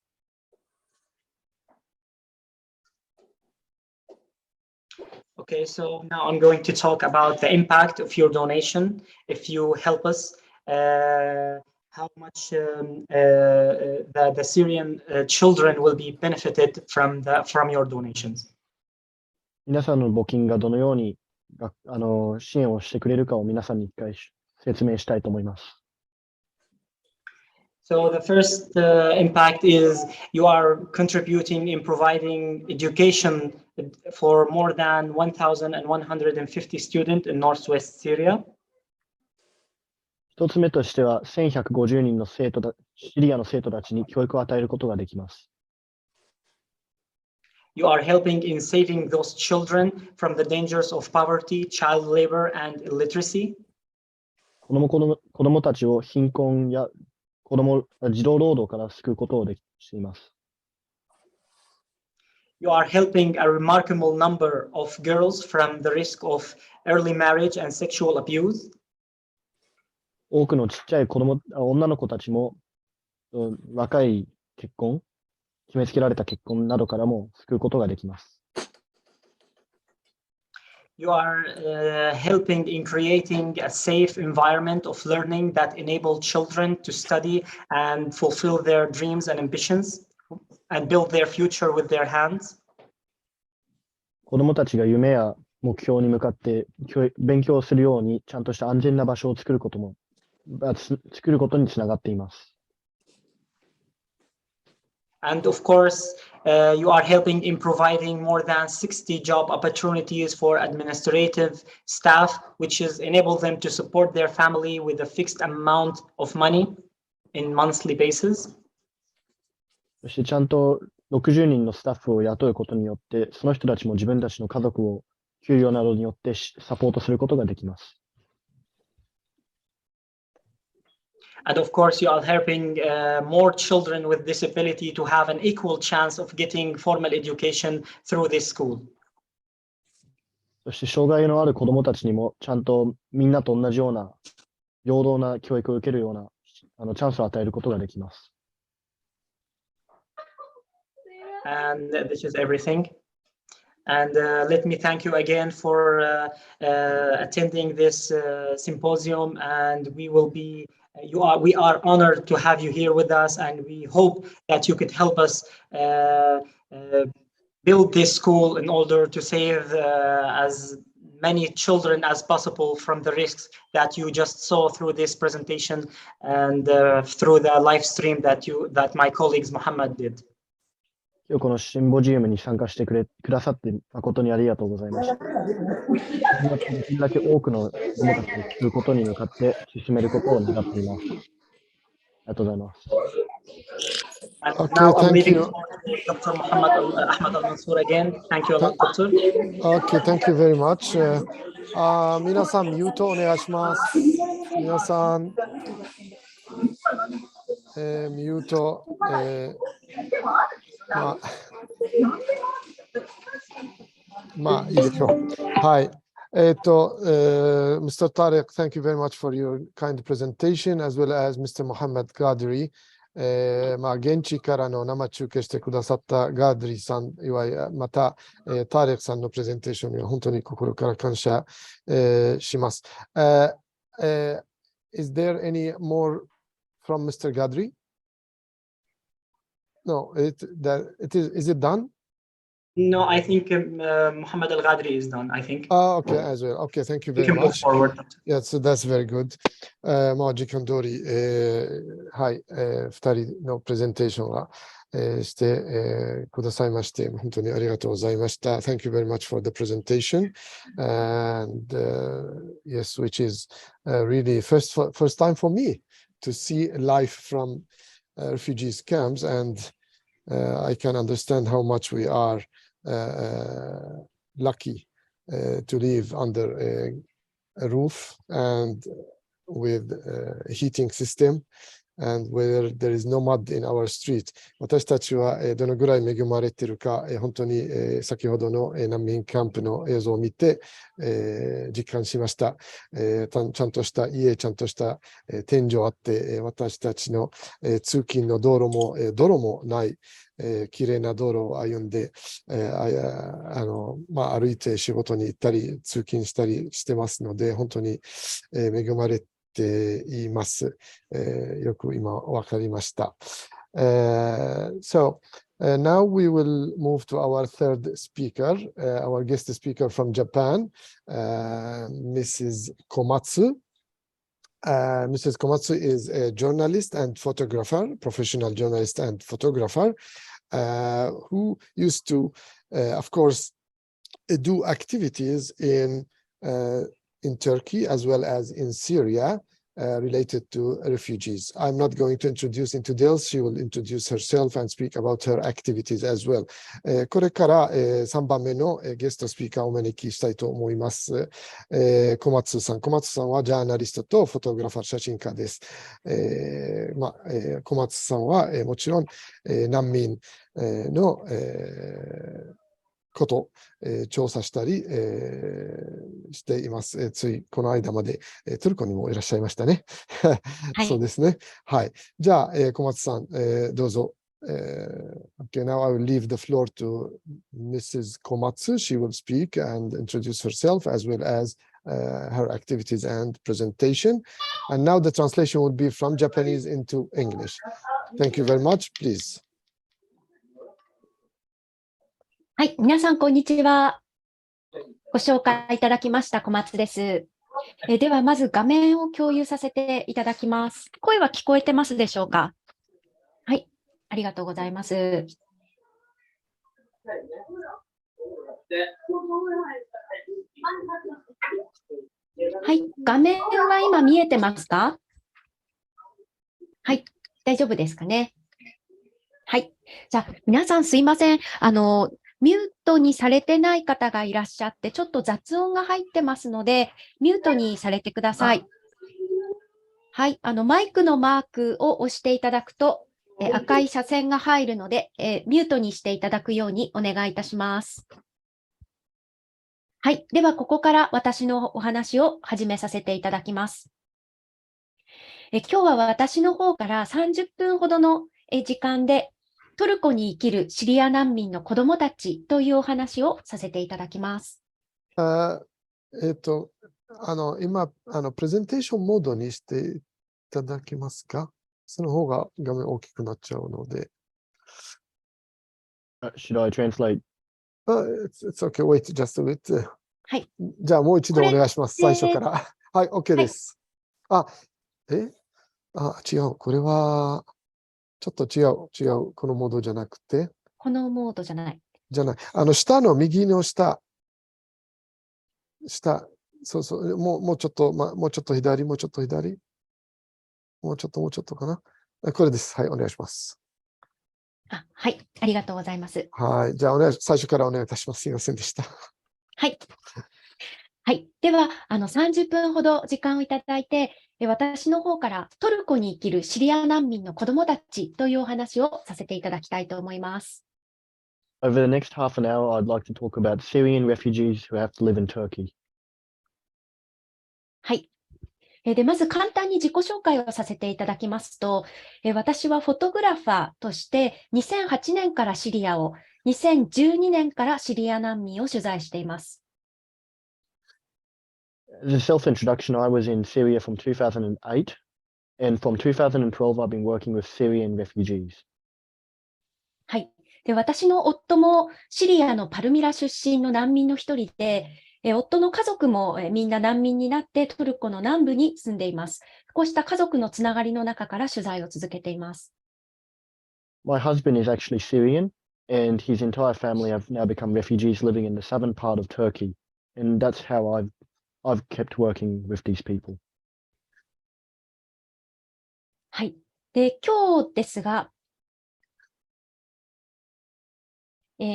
Okay, so now I'm going to talk about the impact of your donation. If you help us, how much the Syrian children will be benefited from your donations. 皆さんの募金がどのように支援をしてくれるかを皆さんに一回説明したいと思います。So the first impact is you are contributing in providing education for more than 1,150 students in northwest Syria. 一つ目としては、1150人のシリアの生徒たちに教育を与えることができます。You are helping in saving those children from the dangers of poverty, child labor, and illiteracy. 子供たちを貧困や児童労働から救うことをしています。You are helping a remarkable number of girls from the risk of early marriage and sexual abuse. 多くのちっちゃい女の子たちも若い結婚、決めつけられた結婚などからも救うことができます。You are helping in creating a safe environment of learning that enable children to study and fulfill their dreams and ambitions and build their future with their hands. 子どもたちが夢や目標に向かって勉強するようにちゃんとした安全な場所を作ることにつながっています。And of course, you are helping in providing more than 60 job opportunities for administrative staff, which is enable them to support their family with a fixed amount of money in monthly basis. そしてちゃんと60人のスタッフを雇うことによって、その人たちも自分たちの家族を給与などによってサポートすることができます。And of course, you are helping more children with disability to have an equal chance of getting formal education through this school. そして障害のある子どもたちにもちゃんとみんなと同じような平等な教育を受けるようなチャンスを与えることができます。And this is everything. And let me thank you again for attending this symposium, and we will be We are honored to have you here with us, and we hope that you could help us build this school in order to save as many children as possible from the risks that you just saw through this presentation and through the live stream that my colleagues Muhammad did. 今日このシンポジウムに参加してくださって誠にありがとうございました。できるだけ多くの子どもたちに聞くことに向かって進めることを願っています。ありがとうございます。Now I'm leaving the floor to Dr. Ahmad Al-Mansour again. Thank you a lot, Doctor. Okay, thank you very much. 皆さん、ミュートお願いします。皆さん、ミュート、まあいいでしょう。はい。Mr. Tariq, thank you very much for your kind presentation, as well as Mr. Muhammad Qadri. 現地からの生中継してくださったガードリーさん、また、ターレクさんのプレゼンテーションには本当に心から感謝、します。Is there any more from Mr. Gadri? No, is it done? No, I think Muhammad Al-Ghadri is done, I think. Okay, as well. Okay, thank you very much. You can move forward. Yeah, so that's very good. 時間通り、はい、2人のプレゼンテーションは、して、くださいまして、本当にありがとうございました。Thank you very much for the presentation. And yes, which is really first time for me to see life from refugees camps, and I can understand how much we are lucky to live under a roof and with a heating system and where there is no mud in our street. 私たちはどのぐらい恵まれているか、本当に先ほどの難民キャンプの映像を見て実感しました。ちゃんとした家、ちゃんとした天井あって、私たちの通勤の道路も泥もない、きれいな道路を歩んで、歩いて仕事に行ったり通勤したりしてますので、本当に恵まれています。よく今わかりました。So now we will move to our third speaker, our guest speaker from Japan, Mrs. Komatsu. Mrs. Komatsu is a journalist and photographer, professional journalist and photographer, who used to, of course, do activities in Turkey as well as in Syria related to refugees. I'm not going to introduce in details. She will introduce herself and speak about her activities as well. これから3番目のゲストスピーカーをお招きしたいと思います。小松さん。小松さんはジャーナリストとフォトグラファー、写真家です。小松さんはもちろん難民のこと調査したりしています。ついこの間までトルコにもいらっしゃいましたね。はい、そうですね。はい。じゃあ、小松さん、どうぞ。Okay, now I will leave the floor to Mrs. Komatsu. She will speak and introduce herself as well as her activities and presentation. And now the translation will be from Japanese into English. Thank you very much. Please. はい、皆さん、こんにちは。ご紹介いただきました小松です。では、まず画面を共有させていただきます。声は聞こえてますでしょうか？はい、ありがとうございます。はい、画面は今見えてますか？はい、大丈夫ですかね。はい、じゃあ、皆さんすいません。ミュートにされてない方がいらっしゃって、ちょっと雑音が入ってますので、ミュートにされてください。はい、マイクのマークを押していただくと、赤い斜線が入るので、ミュートにしていただくようにお願いいたします。はい、ではここから私のお話を始めさせていただきます。今日は私の方から30分ほどの時間で、トルコに生きるシリア難民の子供たちというお話をさせていただきます。今、プレゼンテーションモードにしてただけますか？その方が画面大きくなっちゃうので。Should I translate? It's okay. Wait just a bit. はい。じゃあもう一度お願いします。最初これから。はい、OK です。違う。これは、ちょっと違う。このモードじゃなくて。このモードじゃない。下の右の下。そう、もうちょっと、もうちょっと左。もうちょっとかな。これです。はい、お願いします。はい。ありがとうございます。はい。じゃあ、最初からお願いいたします。すいませんでした。はい。はい。では、30分ほど時間をいただいて、私の方からトルコに生きるシリア難民の子供たちというお話をさせていただきたいと思います。Over the next half an hour, I'd like to talk about Syrian refugees who have to live in Turkey. はい。で、まず簡単に自己紹介をさせていただきますと、私はフォトグラファーとして2008年からシリアを、2012年からシリア難民を取材しています。As a self-introduction, I was in Syria from 2008, and from 2012, I've been working with Syrian refugees. はい。で、私の夫もシリアのパルミラ出身の難民の一人で、夫の家族もみんな難民になってトルコの南部に住んでいます。こうした家族のつながりの中から取材を続けています。My husband is actually Syrian, and his entire family have now become refugees living in the southern part of Turkey, and that's how I've kept working with these people. はい。で、今日ですが、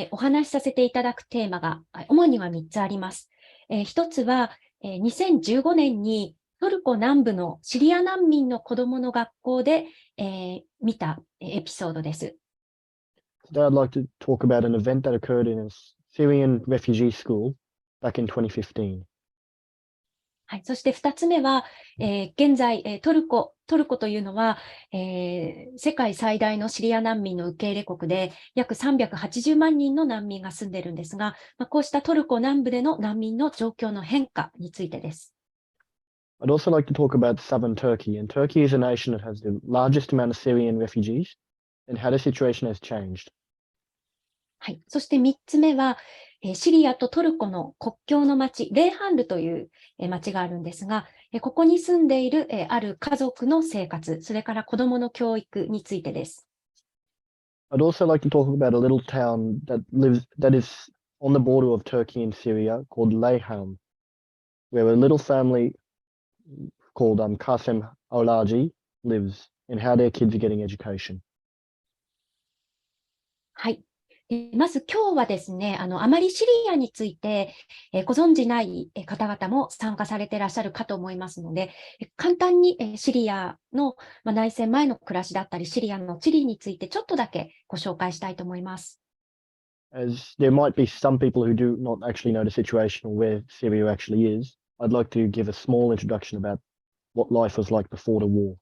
お話しさせていただくテーマが主には3つあります。1つは、2015年にトルコ南部のシリア難民の子供の学校で、見たエピソードです。Today I'd like to talk about an event that occurred in a Syrian refugee school back in 2015. はい、そして2つ目は、現在、トルコというのは、世界最大のシリア難民の受け入れ国で、約380万人の難民が住んでいるんですが、こうしたトルコ南部での難民の状況の変化についてです。I'd also like to talk about southern Turkey, and Turkey is a nation that has the largest amount of Syrian refugees, and how the situation has changed. はい、そして3つ目は、シリアとトルコの国境の町、レイハンルという町があるんですが、ここに住んでいるある家族の生活、それから子どもの教育についてです。I'd also like to talk about a little town that is on the border of Turkey and Syria called Leyhan, where a little family called Kasem Aulaji lives, and how their kids are getting education. はい。まず今日はですね、あまりシリアについてご存じない方々も参加されていらっしゃるかと思いますので、簡単にシリアの内戦前の暮らしだったり、シリアの地理についてちょっとだけご紹介したいと思います。As there might be some people who do not actually know the situation or where Syria actually is, I'd like to give a small introduction about what life was like before the war.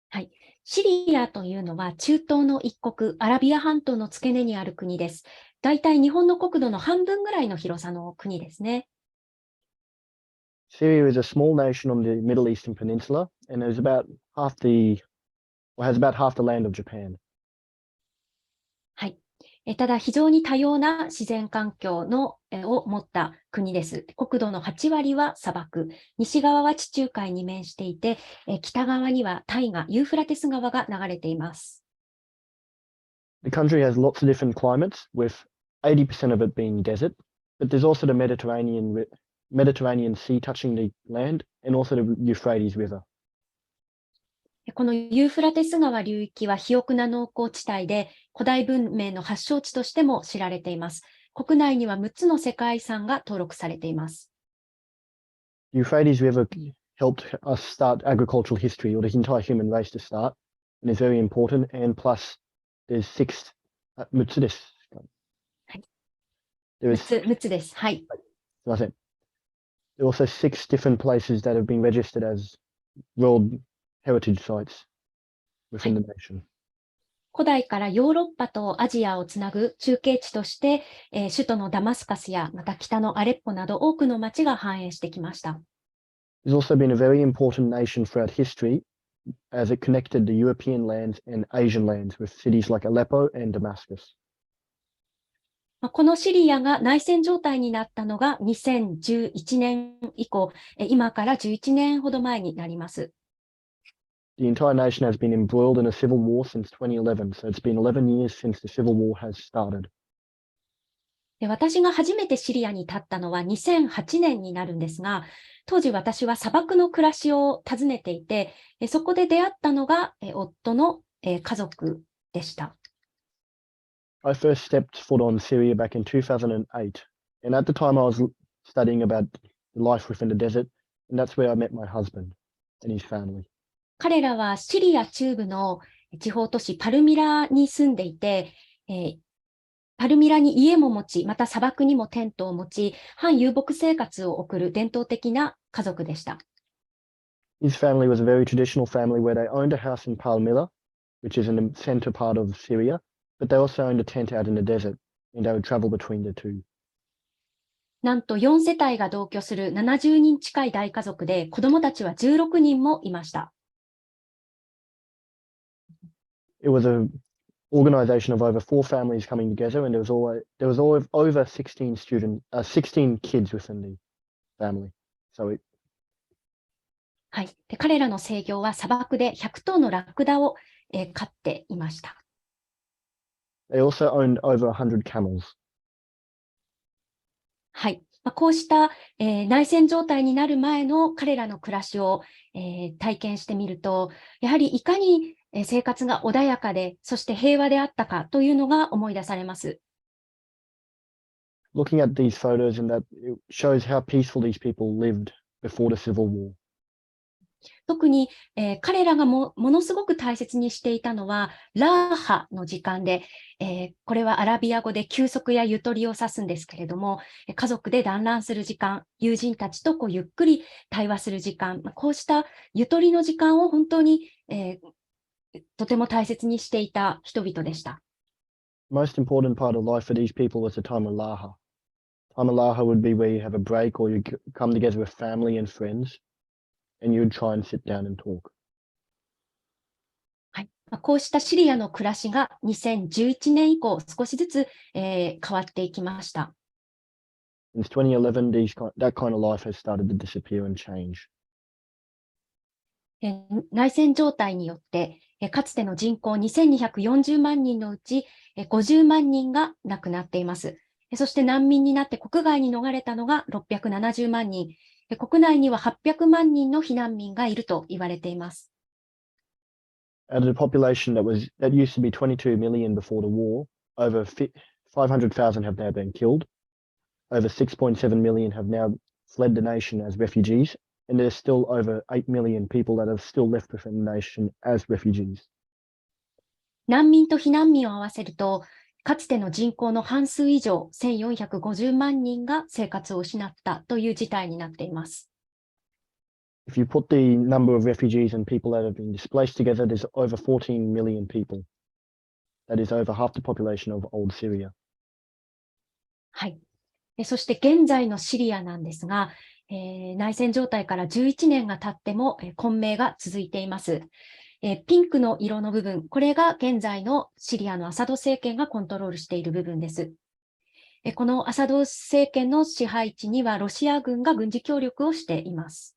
はい。シリアというのは中東の一国、アラビア半島の付け根にある国です。だいたい日本の国土の半分ぐらいの広さの国ですね。Syria is a small nation on the Middle Eastern Peninsula and has about half the land of Japan. はい。ただ非常に多様な自然環境を持った国です。国土の8割は砂漠、西側は地中海に面していて、北側には大河、ユーフラテス川が流れています。The country has lots of different climates, with 80% of it being desert, but there's also the Mediterranean Sea touching the land, and also the Euphrates River. このユーフラテス川流域は肥沃な農耕地帯で、古代文明の発祥地としても知られています。国内には6つの世界遺産が登録されています。The Euphrates River helped us start agricultural history, or the entire human race to start, and is very important. And plus, there's 6つです。はい。There is 6つです。はい。すみません。There are also 6 different places that have been registered as World Heritage Sites within the nation. 古代からヨーロッパとアジアをつなぐ中継地として、首都のダマスカスやまた北のアレッポなど多くの町が繁栄してきました。It's also been a very important nation throughout history, as it connected the European lands and Asian lands with cities like Aleppo and Damascus. このシリアが内戦状態になったのが2011年以降、今から11年ほど前になります。The entire nation has been embroiled in a civil war since 2011, so it's been 11 years since the civil war has started. で、私が初めてシリアに立ったのは2008年になるんですが、当時私は砂漠の暮らしを訪ねていて、そこで出会ったのが夫の家族でした。I first stepped foot on Syria back in 2008, and at the time I was studying about life within the desert, and that's where I met my husband and his family. 彼らはシリア中部の地方都市パルミラに住んでいて、パルミラに家も持ち、また砂漠にもテントを持ち、半遊牧生活を送る伝統的な家族でした。His family was a very traditional family where they owned a house in Palmyra, which is in the center part of Syria, but they also owned a tent out in the desert, and they would travel between the two. なんと4世帯が同居する70人近い大家族で、子供たちは16人もいました。It was an organization of over 4 families coming together, and there was over 16 kids within the family. So はい。で、彼らの制御は砂漠で100頭のラクダを、飼っていました。they also owned over 100 camels. はい。こうした、内戦状態になる前の彼らの暮らしを、体験してみると、やはりいかに生活が穏やかで、そして平和であったかというのが思い出されます。Looking at these photos, and that it shows how peaceful these people lived before the civil war. 特に、彼らがものすごく大切にしていたのは、ラーハの時間で、これはアラビア語で休息やゆとりを指すんですけれども、家族で団らんする時間、友人たちとこうゆっくり対話する時間、こうしたゆとりの時間を本当に、とても大切にしていた人々でした。Most important part of life for these people was the time of Laha. Time of Laha would be where you have a break or you come together with family and friends, and you would try and sit down and talk. はい。こうしたシリアの暮らしが2011年以降少しずつ、変わっていきました。Since 2011, that kind of life has started to disappear and change. 内戦状態によって、かつての人口2240万人のうち50万人が亡くなっています。そして難民になって国外に逃れたのが670万人。国内には800万人の避難民がいると言われています。Out of the population that used to be 22 million before the war, over 500,000 have now been killed. Over 6.7 million have now fled the nation as refugees, and there's still over 8 million people that are still left within the nation as refugees. 難民と避難民を合わせると、かつての人口の半数以上、1450万人が生活を失ったという事態になっています。If you put the number of refugees and people that have been displaced together, there's over 14 million people. That is over half the population of old Syria. はい。そして現在のシリアなんですが、内戦状態から11年が経っても、混迷が続いています。ピンクの色の部分、これが現在のシリアのアサド政権がコントロールしている部分です。このアサド政権の支配地にはロシア軍が軍事協力をしています。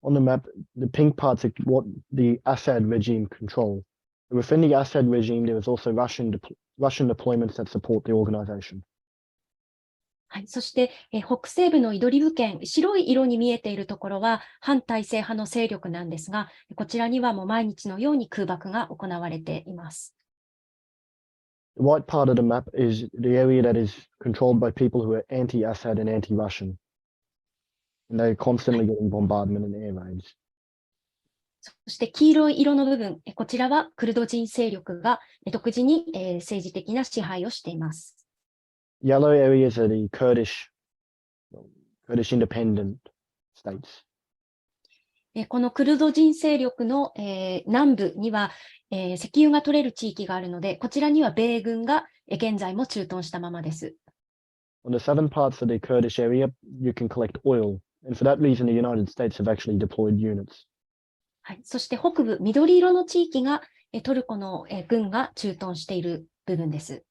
On the map, the pink parts are what the Assad regime control. Within the Assad regime, there is also Russian deployments that support the organization. はい、そして、北西部のイドリブ県、白い色に見えているところは反体制派の勢力なんですが、こちらにはもう毎日のように空爆が行われています。The white part of the map is the area that is controlled by people who are anti-Assad and anti-Russian. And they're constantly getting bombardment and air raids. そして黄色い色の部分、こちらはクルド人勢力が独自に、政治的な支配をしています。Yellow areas are the Kurdish independent states. このクルド人勢力の、南部には、石油が取れる地域があるので、こちらには米軍が、現在も駐屯したままです。On the southern parts of the Kurdish area, you can collect oil, and for that reason, the United States have actually deployed units. はい、そして北部緑色の地域がトルコの軍が駐屯している部分です。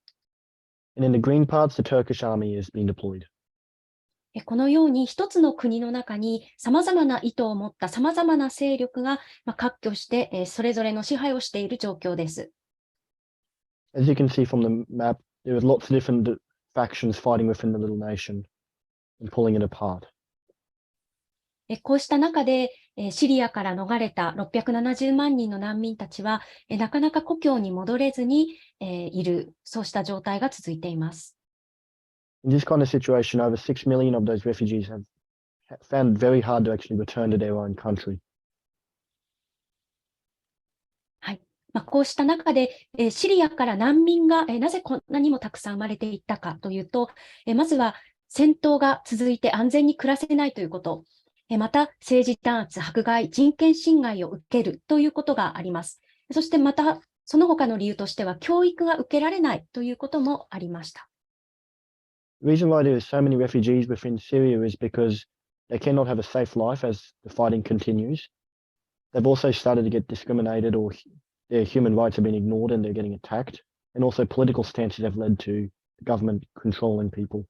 And in the green parts, the Turkish army is being deployed. このように一つの国の中に様々な意図を持った様々な勢力が割拠してそれぞれの支配をしている状況です。As you can see from the map, there are lots of different factions fighting within the little nation and pulling it apart. こうした中でシリアから逃れた670万人の難民たちはなかなか故郷に戻れずにいる、そうした状態が続いています。In this kind of situation, over 6 million of those refugees have found it very hard to actually return to their own country. はい。こうした中でシリアから難民がなぜこんなにもたくさん生まれていったかというと、まずは戦闘が続いて安全に暮らせないということ。また、政治弾圧、迫害、人権侵害を受けるということがあります。そしてまた、その他の理由としては、教育が受けられないということもありました。The reason why there are so many refugees within Syria is because they cannot have a safe life as the fighting continues. They've also started to get discriminated, or their human rights have been ignored and they're getting attacked. And also political stances have led to the government controlling people.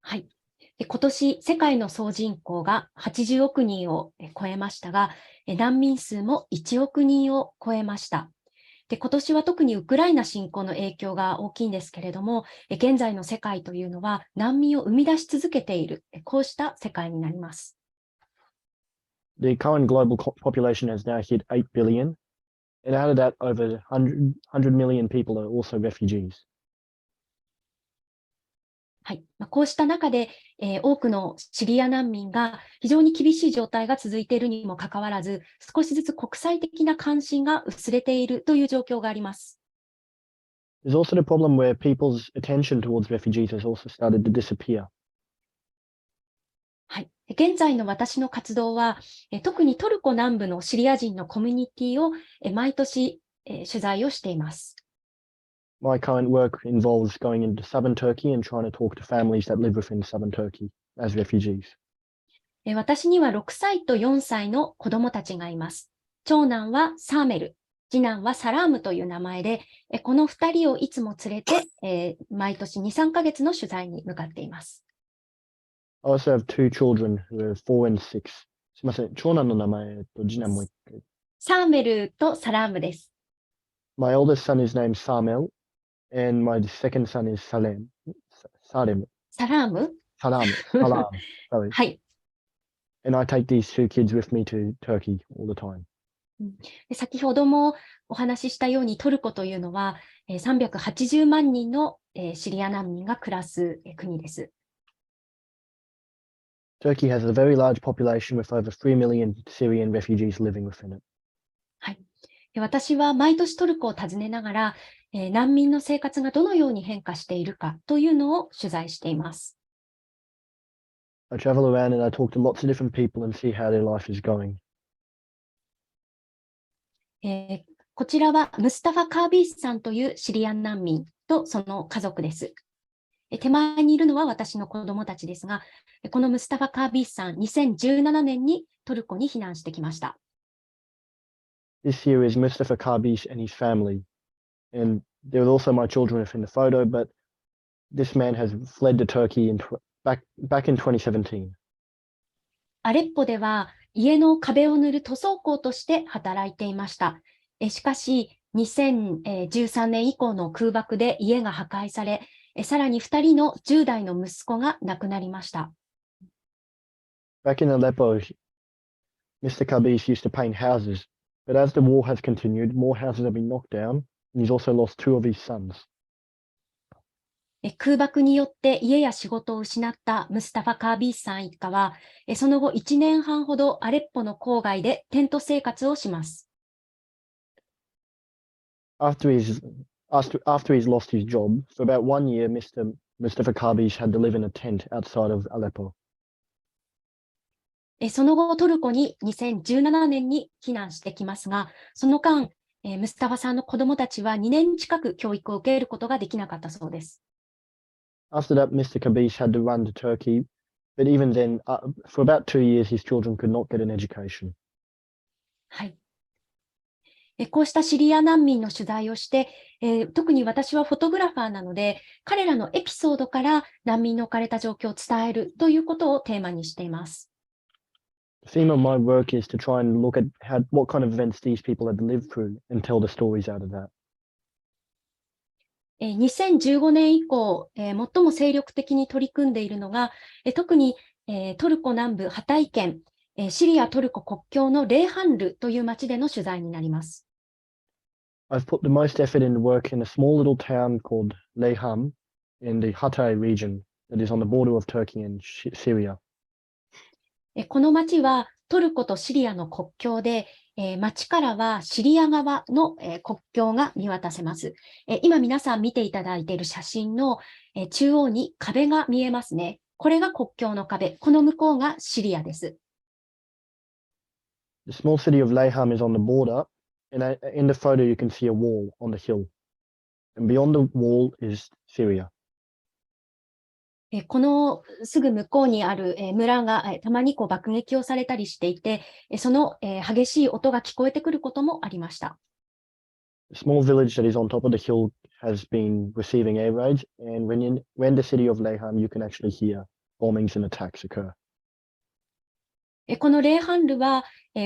はい。今年、世界の総人口が80億人を超えましたが、難民数も1億人を超えました。で、今年は特にウクライナ侵攻の影響が大きいんですけれども、現在の世界というのは難民を生み出し続けている、こうした世界になります。The current global population has now hit 8 billion, and out of that, over 100 million people are also refugees. はい。こうした中で、多くのシリア難民が非常に厳しい状態が続いているにもかかわらず、少しずつ国際的な関心が薄れているという状況があります。There's also the problem where people's attention towards refugees has also started to disappear. はい。現在の私の活動は、特にトルコ南部のシリア人のコミュニティを毎年取材をしています。My current work involves going into southern Turkey and trying to talk to families that live within southern Turkey as refugees. 私には6歳と4歳の子供たちがいます。長男はサーメル、次男はサラームという名前で、この2人をいつも連れて、毎年2、3ヶ月の取材に向かっています。I also have two children who are 4 and 6. すみません、長男の名前と次男もう一回。サーメルとサラームです。My oldest son is named Samel, and my second son is Salem. Salem. サラーム Salam. Salam. Sorry. はい。And I take these two kids with me to Turkey all the time. 先ほどもお話ししたようにトルコというのは380万人のシリア難民が暮らす国です。Turkey has a very large population with over 3 million Syrian refugees living within it. はい。私は毎年トルコを訪ねながら、難民の生活がどのように変化しているかというのを取材しています。I travel around and I talk to lots of different people and see how their life is going. こちらはムスタファ・カービースさんというシリア難民とその家族です。手前にいるのは私の子供たちですが、このムスタファ・カービースさん、2017年にトルコに避難してきました。This here is Mustafa Karbish and his family. And there are also my children within the photo, but this man has fled to Turkey back in 2017. アレッポでは家の壁を塗る塗装工として働いていました。しかし、2013年以降の空爆で家が破壊され、さらに2人の10代の息子が亡くなりました。Back in Aleppo, Mr. Karbish used to paint houses, but as the war has continued, more houses have been knocked down, and he's also lost 2 of his sons. 空爆によって家や仕事を失ったムスタファ・カービースさん一家は、その後1年半ほどアレッポの郊外でテント生活をします。After he's lost his job, for about 1 year, Mr. Mustafa Karbish had to live in a tent outside of Aleppo. その後、トルコに2017年に避難してきますが、その間、ムスタファさんの子供たちは2年近く教育を受けることができなかったそうです。After that, Mr. Karbish had to run to Turkey, But even then, for about 2 years, his children could not get an education. はい。こうしたシリア難民の取材をして、特に私はフォトグラファーなので、彼らのエピソードから難民の置かれた状況を伝えるということをテーマにしています。The theme of my work is to try and look at what kind of events these people had lived through and tell the stories out of that. 2015年以降、最も精力的に取り組んでいるのが、特に、トルコ南部ハタイ県、シリア・トルコ国境のレーハンルという町での取材になります。I've put the most effort into work in a small little town called Leyham in the Hatay region that is on the border of Turkey and Syria. この町はトルコとシリアの国境で、町からはシリア側の、国境が見渡せます。今皆さん見ていただいている写真の、中央に壁が見えますね。これが国境の壁。この向こうがシリアです。The small city of Leyham is on the border, and in the photo you can see a wall on the hill. And beyond the wall is Syria. このすぐ向こうにある村がたまに爆撃をされたりしていて、その激しい音が聞こえてくることもありました。The small village that is on top of the hill has been receiving air raids, and when the city of Leyham, you can actually hear bombings and attacks occur. このレーハンルは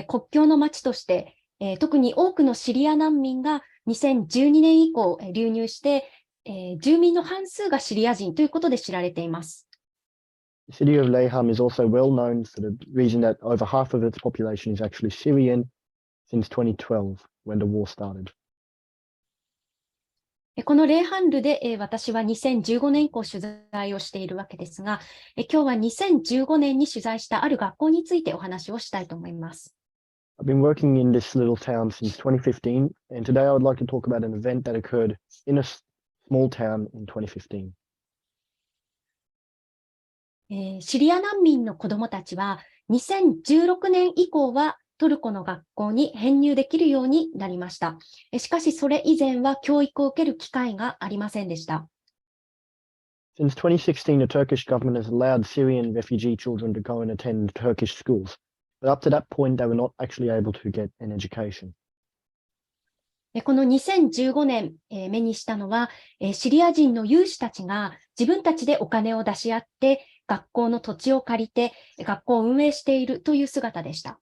国境の町として、特に多くのシリア難民が2012年以降流入して、住民の半数がシリア人ということで知られています。The city of Leyham is also well known for the reason that over half of its population is actually Syrian since 2012 when the war started. このレーハンルで私は2015年以降取材をしているわけですが、今日は2015年に取材したある学校についてお話をしたいと思います。I've been working in this little town since 2015, and today I would like to talk about an event that occurred in a small town in 2015. シリア難民の子どもたちは2016年以降はトルコの学校に編入できるようになりました。しかしそれ以前は教育を受ける機会がありませんでした。Since 2016, the Turkish government has allowed Syrian refugee children to go and attend Turkish schools, but up to that point, they were not actually able to get an education. この2015年、目にしたのは、シリア人の有志たちが自分たちでお金を出し合って学校の土地を借りて学校を運営しているという姿でした。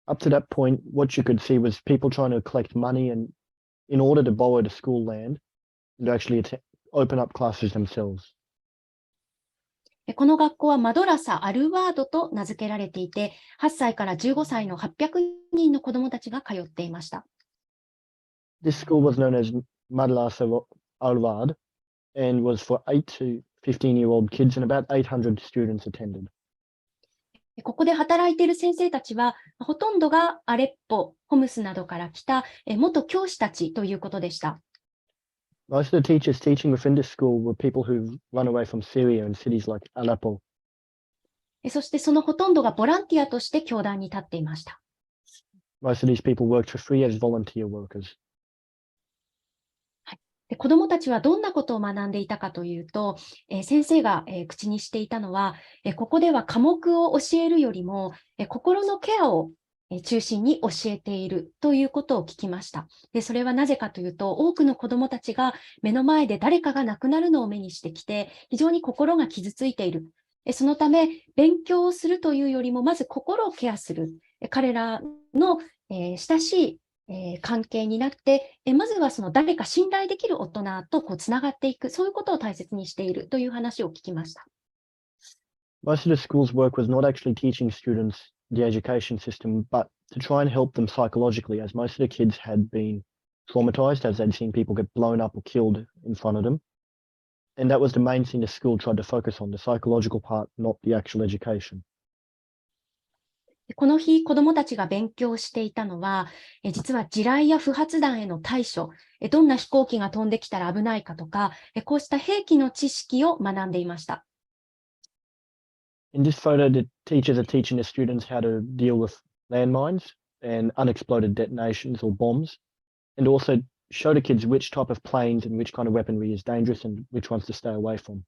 Up to that point, what you could see was people trying to collect money and in order to borrow the school land and to actually open up classes themselves. この学校はマドラサ・アルワードと名付けられていて、8歳から15歳の800人の子どもたちが通っていました。This school was known as Madrasa Al-Wad and was for 8 to 15-year-old kids, and about 800 students attended. ここで働いている先生たちは、ほとんどがアレッポ、ホムスなどから来た元教師たちということでした。Most of the teachers teaching within this school were people who've run away from Syria and cities like Aleppo. そしてそのほとんどがボランティアとして教壇に立っていました。Most of these people worked for free as volunteer workers. 子どもたちはどんなことを学んでいたかというと、先生が口にしていたのは、ここでは科目を教えるよりも、心のケアを中心に教えているということを聞きました。で、それはなぜかというと、多くの子どもたちが目の前で誰かが亡くなるのを目にしてきて、非常に心が傷ついている。そのため、勉強をするというよりも、まず心をケアする。彼らの親しい関係になって、まずはその誰か信頼できる大人とつながっていく、そういうことを大切にしているという話を聞きました。Most of the school's work was not actually teaching students the education system, but to try and help them psychologically, as most of the kids had been traumatized as they'd seen people get blown up or killed in front of them. And that was the main thing the school tried to focus on, the psychological part, not the actual education. この日、子どもたちが勉強していたのは、実は地雷や不発弾への対処、どんな飛行機が飛んできたら危ないかとか、こうした兵器の知識を学んでいました。In this photo, the teachers are teaching the students how to deal with landmines and unexploded detonations or bombs, and also show the kids which type of planes and which kind of weaponry is dangerous and which ones to stay away from.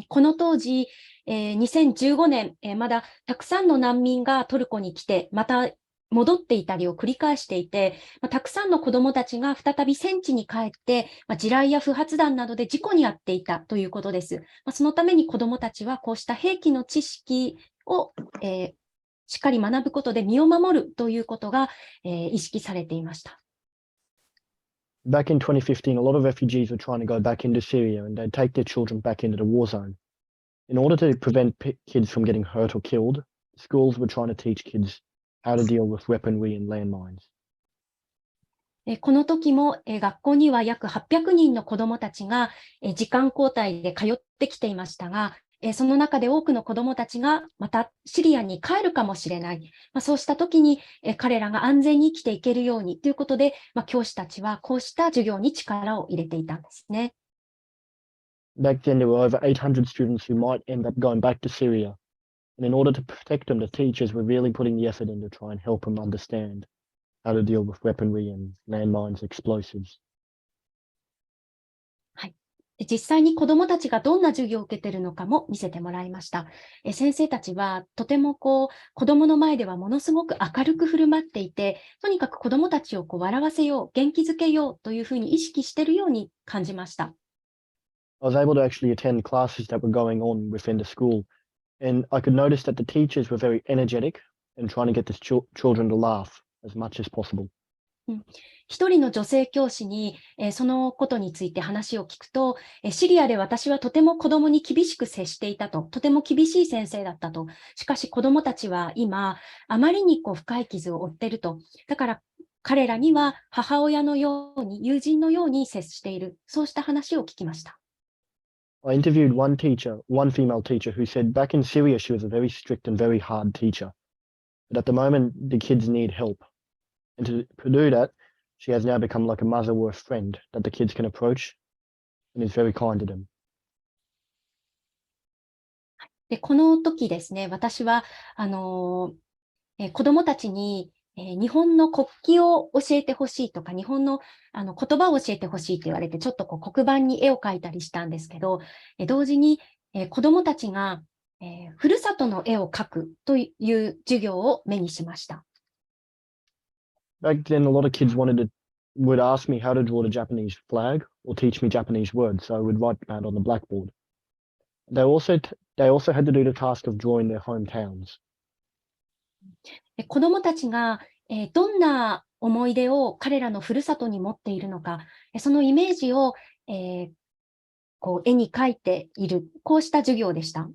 この当時、2015年、まだたくさんの難民がトルコに来て、また戻っていたりを繰り返していて、たくさんの子どもたちが再び戦地に帰って、地雷や不発弾などで事故に遭っていたということです。そのために子どもたちはこうした兵器の知識を、しっかり学ぶことで身を守るということが、意識されていました。Back in 2015, a lot of refugees were trying to go back into Syria and they'd take their children back into the war zone. In order to prevent kids from getting hurt or killed, schools were trying to teach kids how to deal with weaponry and landmines. この時も学校には約800人の子どもたちが時間交代で通ってきていましたが、その中で多くの子どもたちがまたシリアに帰るかもしれない。そうした時に彼らが安全に生きていけるようにということで、教師たちはこうした授業に力を入れていたんですね。Back then, there were over 800 students who might end up going back to Syria. And in order to protect them, the teachers were really putting the effort in to try and help them understand how to deal with weaponry and landmines, explosives. 実際に子どもたちがどんな授業を受けているのかも見せてもらいました。先生たちはとても子どもの前ではものすごく明るく振る舞っていて、とにかく子どもたちを笑わせよう、元気づけようというふうに意識しているように感じました。I was able to actually attend classes that were going on within the school, and I could notice that the teachers were very energetic and trying to get the children to laugh as much as possible. 一人の女性教師に、そのことについて話を聞くと、シリアで私はとても子どもに厳しく接していたと、とても厳しい先生だったと。しかし子どもたちは今、あまりに深い傷を負っていると。だから彼らには母親のように、友人のように接している。そうした話を聞きました。I interviewed one female teacher who said back in Syria she was a very strict and very hard teacher. But at the moment the kids need help. And to do that, she has now become like a mother or a friend that the kids can approach and is very kind to them. で、この時ですね、私は、子供たちに、日本の国旗を教えてほしいとか、日本の、言葉を教えてほしいと言われて、ちょっと黒板に絵を描いたりしたんですけど、同時に、子供たちが、ふるさとの絵を描くという授業を目にしました。Back then, a lot of kids would ask me how to draw the Japanese flag or teach me Japanese words, so I would write that on the blackboard. They also had to do the task of drawing their hometowns. 子どもたちが、どんな思い出を彼らのふるさとに持っているのか、そのイメージを、絵に描いている、こうした授業でした。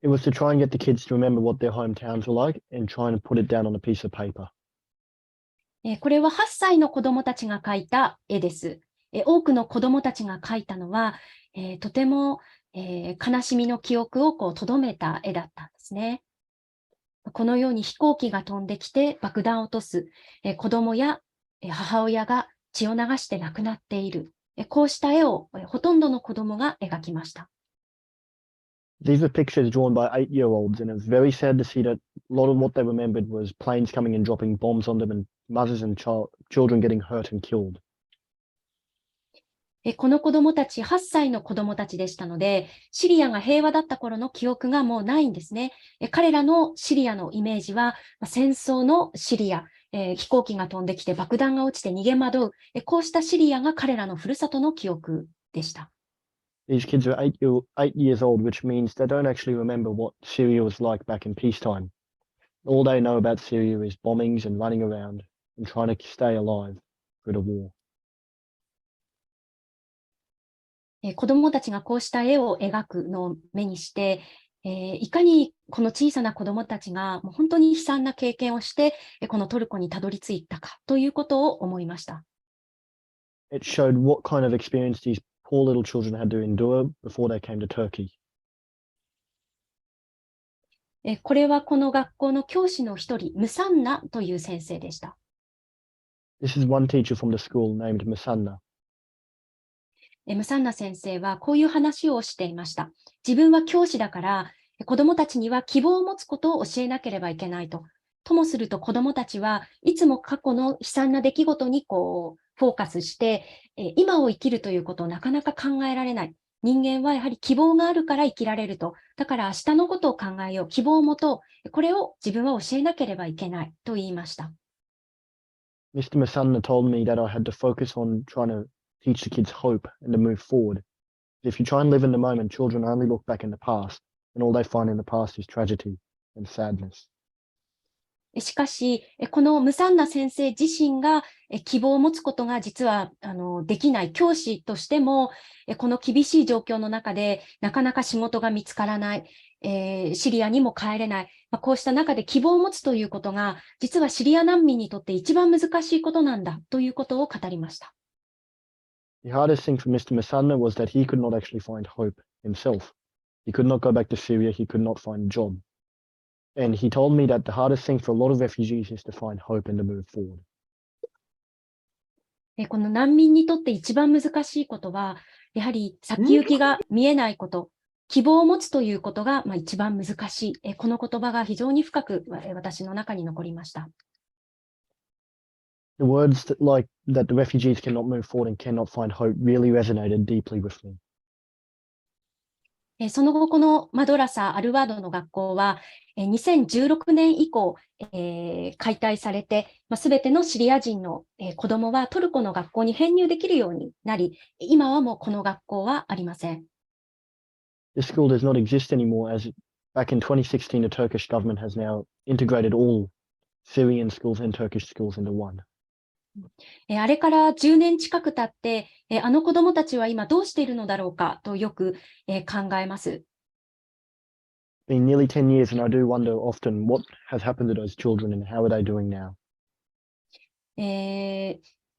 It was to try and get the kids to remember what their hometowns were like and try and put it down on a piece of paper. これは8歳の子どもたちが描いた絵です。多くの子どもたちが描いたのは、とても、悲しみの記憶を留めた絵だったんですね。このように飛行機が飛んできて爆弾を落とす、子供や母親が血を流して亡くなっている、こうした絵をほとんどの子供が描きました。These were pictures drawn by 8-year-olds, and it was very sad to see that a lot of what they remembered was planes coming and dropping bombs on them and mothers and children getting hurt and killed. この子供たち、8歳の子供たちでしたので、シリアが平和だった頃の記憶がもうないんですね。彼らのシリアのイメージは、戦争のシリア、飛行機が飛んできて爆弾が落ちて逃げ惑う、こうしたシリアが彼らのふるさとの記憶でした。These kids are 8 years old, which means they don't actually remember what Syria was like back in peacetime. All they know about Syria is bombings and running around and trying to stay alive through the war. 子どもたちがこうした絵を描くのを目にして、いかにこの小さな子どもたちがもう本当に悲惨な経験をして、このトルコにたどり着いたかということを思いました。It showed what kind of experience these poor little children had to endure before they came to Turkey. これはこの学校の教師の一人、ムサンナという先生でした。This is one teacher from the school named Musanna. ムサンナ先生はこういう話をしていました。自分は教師だから、子どもたちには希望を持つことを教えなければいけないと。ともすると子どもたちはいつも過去の悲惨な出来事にフォーカスして、今を生きるということをなかなか考えられない。人間はやはり希望があるから生きられると。だから明日のことを考えよう。希望を持とう。これを自分は教えなければいけないと言いました。Mr. Masanna told me that I had to focus on trying to teach the kids hope and to move forward. If you try and live in the moment, children only look back in the past, and all they find in the past is tragedy and sadness. しかし、このムサンナ先生自身が希望を持つことが実はできない教師としても、この厳しい状況の中でなかなか仕事が見つからない、シリアにも帰れない、こうした中で希望を持つということが、実はシリア難民にとって一番難しいことなんだということを語りました。The hardest thing for Mr. Masanna was that he could not actually find hope himself. He could not go back to Syria, he could not find a job. And he told me that the hardest thing for a lot of refugees is to find hope and to move forward. この難民にとって一番難しいことは、やはり先行きが見えないこと、希望を持つということが一番難しい。この言葉が非常に深く私の中に残りました。The words like that the refugees cannot move forward and cannot find hope really resonated deeply with me. その後、このマドラサ・アルワードの学校は、2016年以降、解体されて、すべてのシリア人の子どもはトルコの学校に編入できるようになり、今はもうこの学校はありません。This school does not exist anymore as back in 2016 the Turkish government has now integrated all Syrian schools and Turkish schools into one. あれから10年近く経って、あの子どもたちは今どうしているのだろうかとよく考えます。Been nearly 10 years and I do wonder often what has happened to those children and how are they doing now.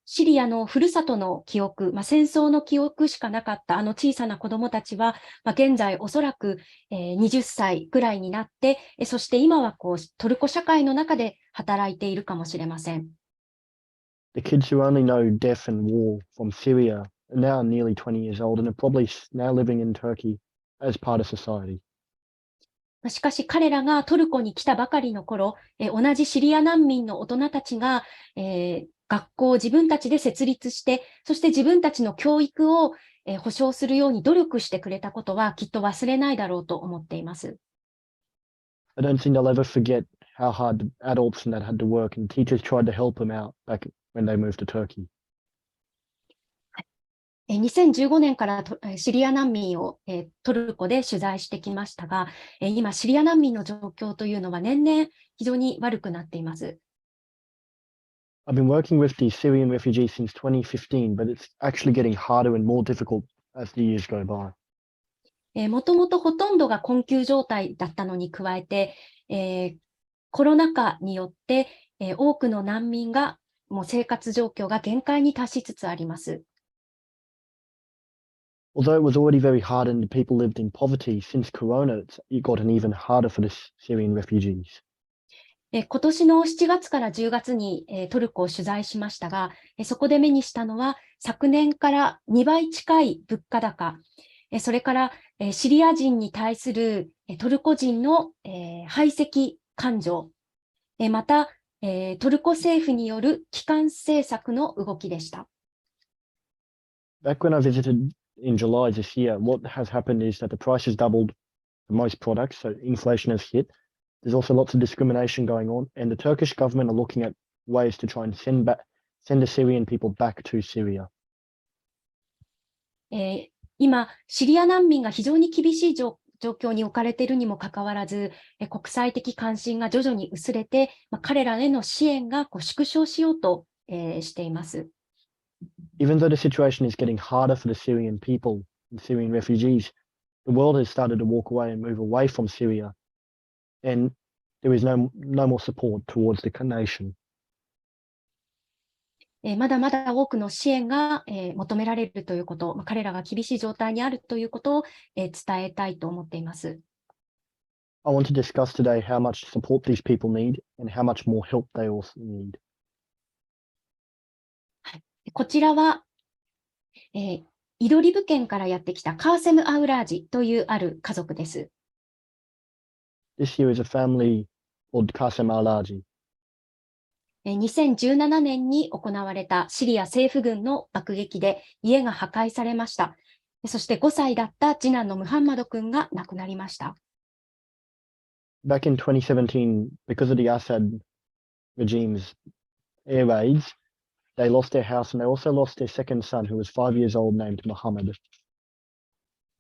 シリアのふるさとの記憶、戦争の記憶しかなかったあの小さな子どもたちは、現在おそらく20歳くらいになって、そして今はトルコ社会の中で働いているかもしれません。The kids who only know death and war from Syria are now nearly 20 years old and are probably now living in Turkey as part of society. しかし彼らがトルコに来たばかりの頃、同じシリア難民の大人たちが、学校を自分たちで設立して、そして自分たちの教育を、保障するように努力してくれたことはきっと忘れないだろうと思っています。I don't think they'll ever forget how hard the adults and that had to work and teachers tried to help them out back when they moved to Turkey. 2015年からシリア難民をトルコで取材してきましたが、今シリア難民の状況というのは年々非常に悪くなっています。I've been working with the Syrian refugees since 2015, but it's actually getting harder and more difficult as the years go by. もともとほとんどが困窮状態だったのに加えて、コロナ禍によって、多くの難民がもう生活状況が限界に達しつつあります。Although it was already very hard and the people lived in poverty, since Corona, it gotten even harder for the Syrian refugees. 今年の7月から10月にトルコを取材しましたが、そこで目にしたのは昨年から2倍近い物価高、それからシリア人に対するトルコ人の排斥感情、またトルコ政府による帰還政策の動きでした。Back when I visited in July this year, what has happened is that the price has doubled for most products, so inflation has hit. There's also lots of discrimination going on, and the Turkish government are looking at ways to try and send the Syrian people back to Syria. 今、シリア難民が非常に厳しい状況に置かれているにもかかわらず、国際的関心が徐々に薄れて、彼らへの支援が縮小しようとしています。Even though the situation is getting harder for the Syrian people and Syrian refugees, the world has started to walk away and move away from Syria, and there is no more support towards the nation. まだまだ多くの支援が求められるということ、彼らが厳しい状態にあるということを伝えたいと思っています。I want to discuss today how much support these people need and how much more help they also need. こちらは、イドリブ県からやってきたカーセム・アウラージというある家族です。This here is a family called Qasem al-Arji. 2017年に行われたシリア政府軍の爆撃で家が破壊されました。そして5歳だった次男のムハンマド君が亡くなりました。Back in 2017, because of the Assad regime's air raids, they lost their house and they also lost their second son, who was 5 years old, named Muhammad.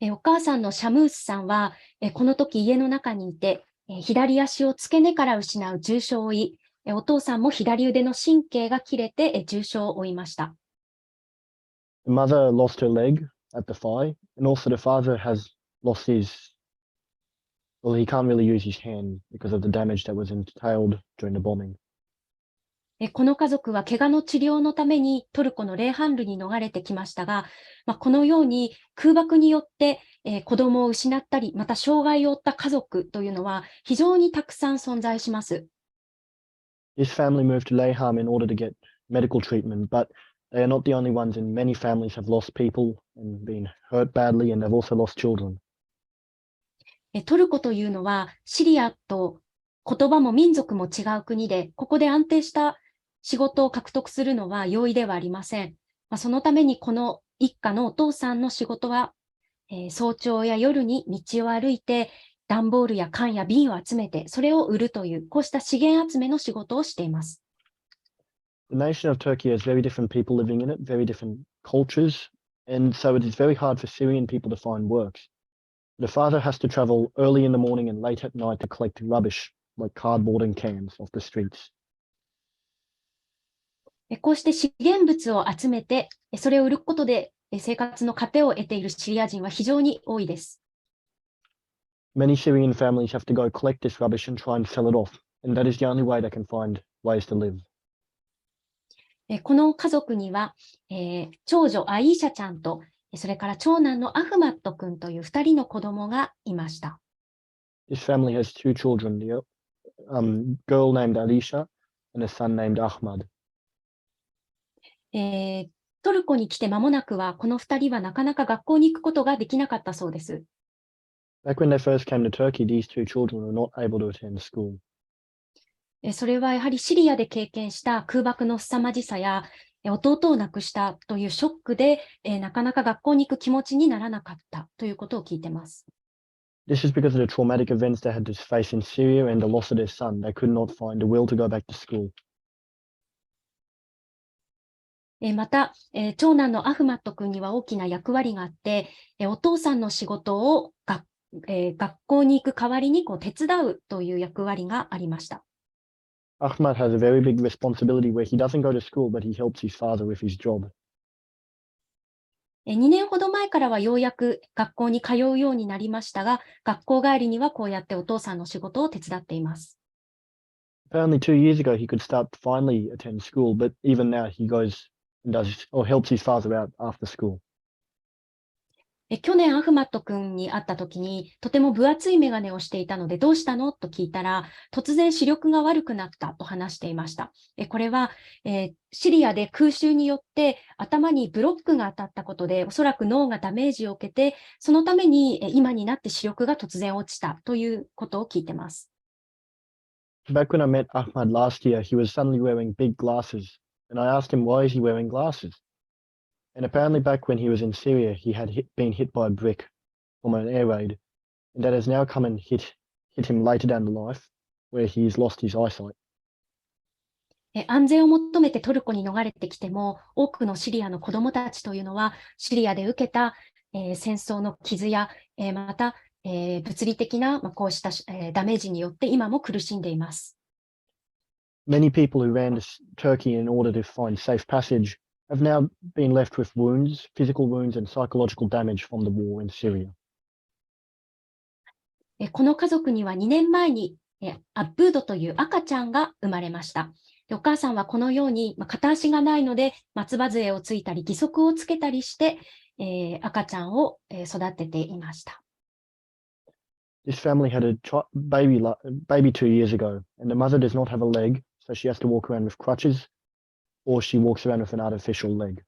お母さんのシャムースさんは、この時家の中にいて、左足を付け根から失う重傷を負い、お父さんも左腕の神経が切れて重傷を負いました。The mother lost her leg at the thigh, and also the father has lost his, well, he can't really use his hand because of the damage that was entailed during the bombing. この家族は怪我の治療のためにトルコのレイハンルに逃れてきましたが、このように空爆によって子供を失ったり、また障害を負った家族というのは非常にたくさん存在します。This family moved to Leyham in order to get medical treatment, but they are not the only ones, and many families have lost people and been hurt badly, and they've also lost children. トルコというのはシリアと言葉も民族も違う国で、ここで安定した仕事を獲得するのは容易ではありません。そのためにこの一家のお父さんの仕事は、早朝や夜に道を歩いて段ボールや缶や瓶を集めてそれを売るというこうした資源集めの仕事をしています。The nation of Turkey has very different people living in it, very different cultures, and so it is very hard for Syrian people to find work. The father has to travel early in the morning and late at night to collect rubbish like cardboard and cans off the streets. こうして資源物を集めて、それを売ることで生活の糧を得ているシリア人は非常に多いです。Many Syrian families have to go collect this rubbish and try and sell it off, and that is the only way they can find ways to live. この家族には、長女アイーシャちゃんと、それから長男のアフマット君という2人の子供がいました。This family has two children, the girl named Alisha and a son named Ahmad. トルコに来て間もなくは、この2人はなかなか学校に行くことができなかったそうです。Back when they first came to Turkey, these two children were not able to attend school. それはやはりシリアで経験した空爆の凄まじさや、弟を亡くしたというショックで、なかなか学校に行く気持ちにならなかったということを聞いています。This is because of the traumatic events they had to face in Syria and the loss of their son. They could not find the will to go back to school. また、長男のアフマット君には大きな役割があって、お父さんの仕事を学校に行く代わりに手伝うという役割がありました。Ahmad has a very big responsibility where he doesn't go to school, but he helps his father with his job. 2年ほど前からはようやく学校に通うようになりましたが、学校帰りにはこうやってお父さんの仕事を手伝っています。Only 2 years ago, he could start to finally attend school, but even now he goes and does or helps his father out after school. 去年アフマット君に会った時にとても分厚い眼鏡をしていたのでどうしたのと聞いたら突然視力が悪くなったと話していました。これは、シリアで空襲によって頭にブロックが当たったことでおそらく脳がダメージを受けてそのために今になって視力が突然落ちたということを聞いています。Back when I met Ahmad last year, he was suddenly wearing big glasses, and I asked him why is he wearing glasses?And apparently back when he was in Syria, he had been hit by a brick from an air raid, and that has now come and hit him later down the life, where he's lost his eyesight. 安全を求めてトルコに逃れてきても、多くのシリアの子どもたちというのは、シリアで受けた、戦争の傷や、また、物理的な、こうした、ダメージによって今も苦しんでいます。Many people who ran to Turkey in order to find safe passage,have now been left with wounds, physical wounds and psychological damage from the war in Syria. この家族には2年前にアッブードという赤ちゃんが生まれました。お母さんはこのように片足がないので松葉杖をついたり義足をつけたりして赤ちゃんを育てていました。This family had a baby 2 years ago, and the mother does not have a leg, so she has to walk around with crutches.Or she walks around with an artificial leg.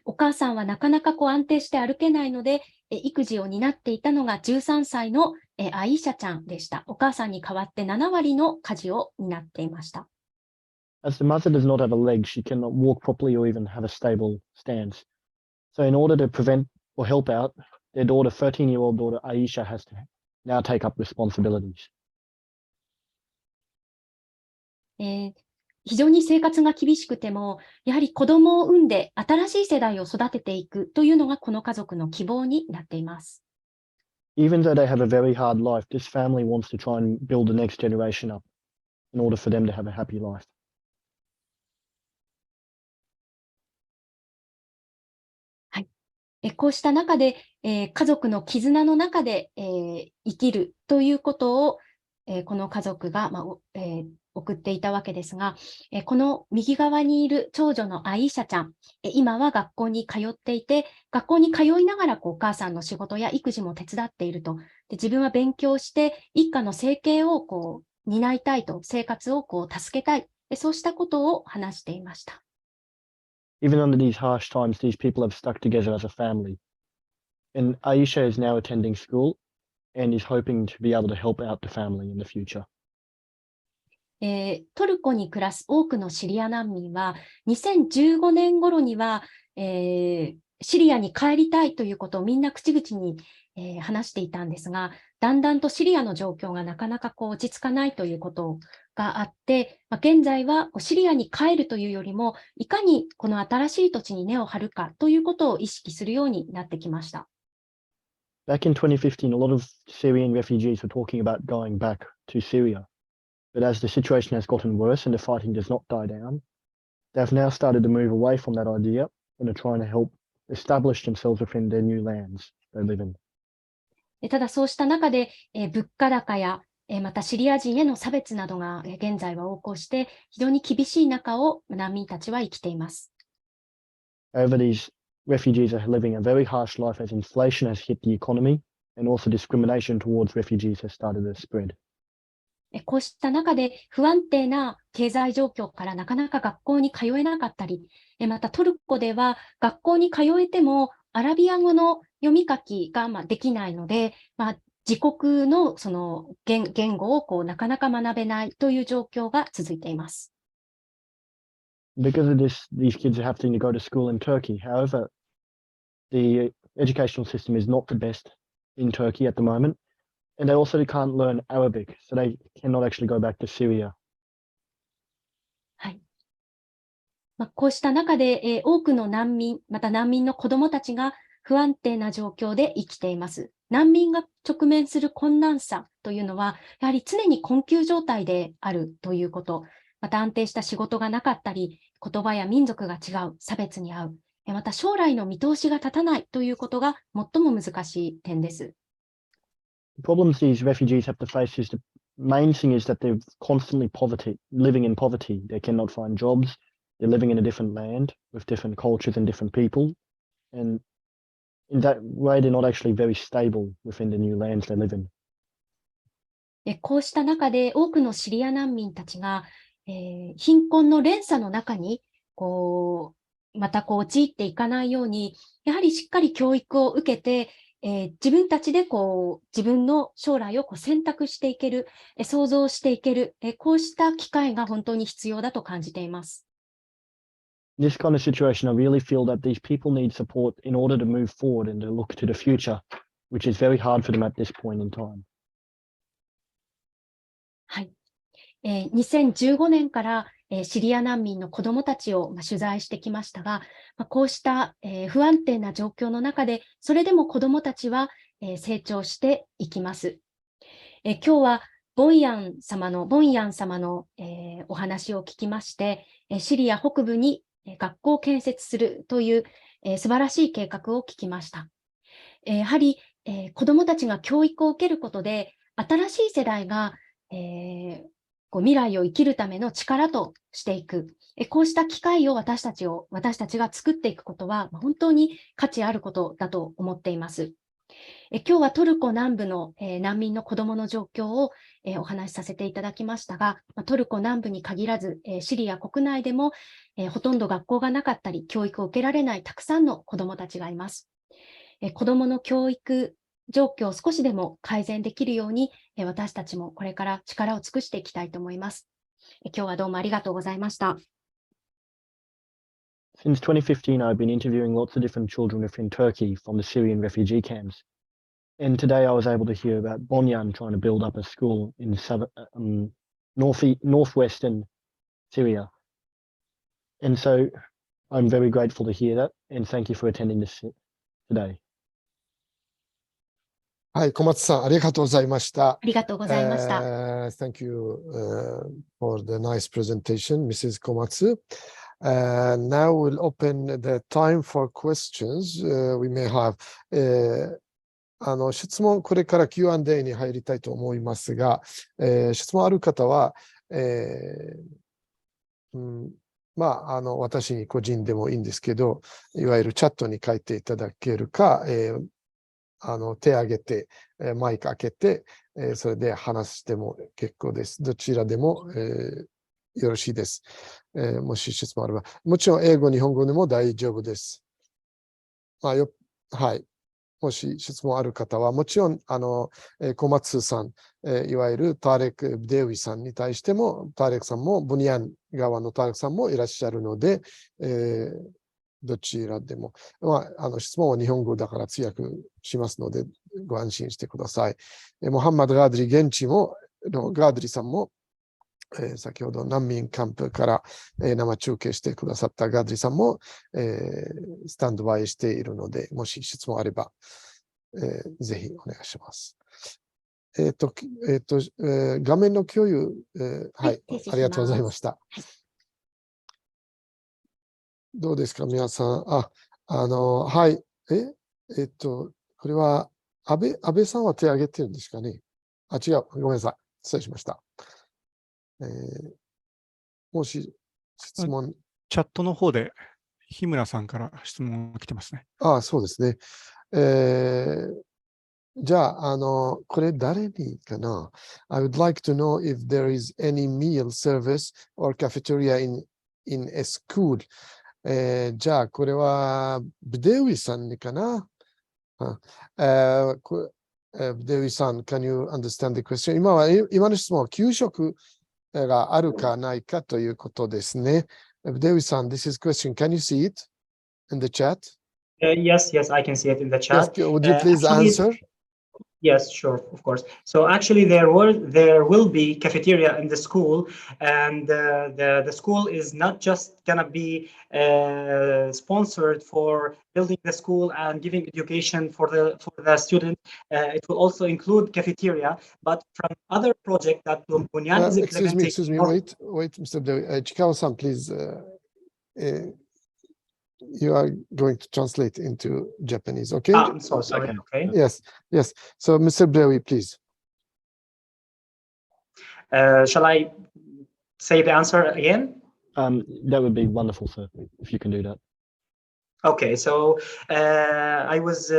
お母さんはなかなか安定して歩けないので、育児を担っていたのが13歳のアイーシャちゃんでした。お母さんに代わって7割の家事を担っていました。As the mother does not have a leg, she cannot walk properly or even have a stable stance. So in order to prevent or help out, their daughter, 13-year-old daughter Aisha, has to now take up responsibilities. 非常に生活が厳しくても、やはり子供を産んで新しい世代を育てていくというのがこの家族の希望になっています。Even though they have a very hard life, this family wants to try and build the next generation up in order for them to have a happy life. こうした中で、家族の絆の中で、生きるということを、この家族が、送っていたわけですが、この右側にいる長女のアイーシャちゃん、今は学校に通っていて、学校に通いながらお母さんの仕事や育児も手伝っていると。で、自分は勉強して一家の生計を担いたいと、生活を助けたい、そうしたことを話していました。Even under these harsh times, these people have stuck together as a family. And Aisha is now attending school and is hoping to be able to help out the family in the future. トルコに暮らす多くのシリア難民は、2015年頃には、シリアに帰りたいということをみんな口々に、話していたんですが、だんだんとシリアの状況がなかなか落ち着かないということがあって、現在はシリアに帰るというよりも、いかにこの新しい土地に根を張るかということを意識するようになってきました。Back in 2015, a lot of Syrian refugees were talking about going back to Syria. But as the situation has gotten worse and the fighting does not die down, they've now started to move away from that idea and are trying to help establish themselves within their new lands they live in. ただそうした中で、物価高や、またシリア人への差別などが現在は横行して、非常に厳しい中を難民たちは生きています。However, these refugees are living a very harsh life as inflation has hit the economy and also discrimination towards refugees has started to spread. こうした中で不安定な経済状況からなかなか学校に通えなかったり、またトルコでは学校に通えてもアラビア語の読み書きができないので、自国のその言語をなかなか学べないという状況が続いています。Because of this, these kids are having to go to school in Turkey. However, the educational system is not the best in Turkey at the moment. And they also can't learn Arabic, so they cannot actually go back to Syria. はい。こうした中で、多くの難民、また難民の子どもたちが不安定な状況で生きています。難民が直面する困難さというのは、やはり常に困窮状態であるということ、また安定した仕事がなかったり、言葉や民族が違う、差別に遭う、また将来の見通しが立たないということが最も難しい点です。The problems these refugees have to face is the main thing is that they're constantly living in poverty. They cannot find jobs. They're living in a different land with different cultures and different people. And in that way, they're not actually very stable within the new lands they live in. こうした中で多くのシリア難民たちが、貧困の連鎖の中にまた陥っていかないように、やはりしっかり教育を受けて、自分たちで自分の将来を選択していける、想像していける、こうした機会が本当に必要だと感じています。In this kind of situation, I really feel that these people need support in order to move forward and to look to the future, which is very hard for them at this point in time. はい。2015年からシリア難民の子どもたちを取材してきましたが、こうした不安定な状況の中で、それでも子どもたちは成長していきます。今日はボンヤン様のお話を聞きまして、シリア北部に学校を建設するという素晴らしい計画を聞きました。やはり子どもたちが教育を受けることで、新しい世代が未来を生きるための力としていく。こうした機会を私たちが作っていくことは本当に価値あることだと思っています。今日はトルコ南部の難民の子どもの状況をお話しさせていただきましたが、トルコ南部に限らずシリア国内でもほとんど学校がなかったり、教育を受けられないたくさんの子どもたちがいます。子どもの教育状況を少しでも改善できるように、私たちもこれから力を尽くしていきたいと思います。今日はどうもありがとうございました。Since 2015, I've been interviewing lots of different children within Turkey from the Syrian refugee camps. And today I was able to hear about Bonyan trying to build up a school in northwestern Syria. And so I'm very grateful to hear that, and thank you for attending this today. はい、小松さん、ありがとうございました。ありがとうございました。Thank you for the nice presentation, Mrs. Komatsu. Now we'll open the time for questions we may have. 質問、これから Q&A に入りたいと思いますが、質問ある方は、私に個人でもいいんですけど、いわゆるチャットに書いていただけるか、手を挙げて、マイク開けて、それで話しても結構です。どちらでも、よろしいです。もし質問あれば。もちろん英語、日本語でも大丈夫です。はい。もし質問ある方は、もちろん、小松さん、いわゆるターレク・ブデウィさんに対しても、ターレクさんも、ブニヤン側のターレクさんもいらっしゃるので、どちらでも、質問は日本語だから通訳しますので、ご安心してください。モハンマド・ガードリ現地も、ガードリさんも、先ほど難民キャンプから生中継してくださったガードリさんもスタンドバイしているので、もし質問あればぜひお願いします。画面の共有、はい、ありがとうございました。どうですか、皆さん。はい。これは安倍さんは手を挙げてるんですかね。違う。ごめんなさい。失礼しました。もし質問。チャットの方で日村さんから質問が来てますね。そうですね。じゃあ、これ誰にかな ?I would like to know if there is any meal service or cafeteria in a school. じゃあ、これはブデウィさんにかなブデウィさん、can you understand the question? 今の質問は給食があるかないかということですね。Dewi san, this is question. Can you see it in the chat? Yes, I can see it in the chat. Yes, would you please answer? Yes, sure, of course. So actually, there will be cafeteria in the school, and the school is not just gonna be sponsored for building the school and giving education for the student. It will also include cafeteria, but from other project that Bonyan is implementing. Excuse me. Wait, Mr. Chikawa-san, please. You are going to translate into Japanese, okay? I'm so sorry. Okay. Yes. So, Mr. Brewi, please. Shall I say the answer again? That would be wonderful, sir, if you can do that. Okay, so I was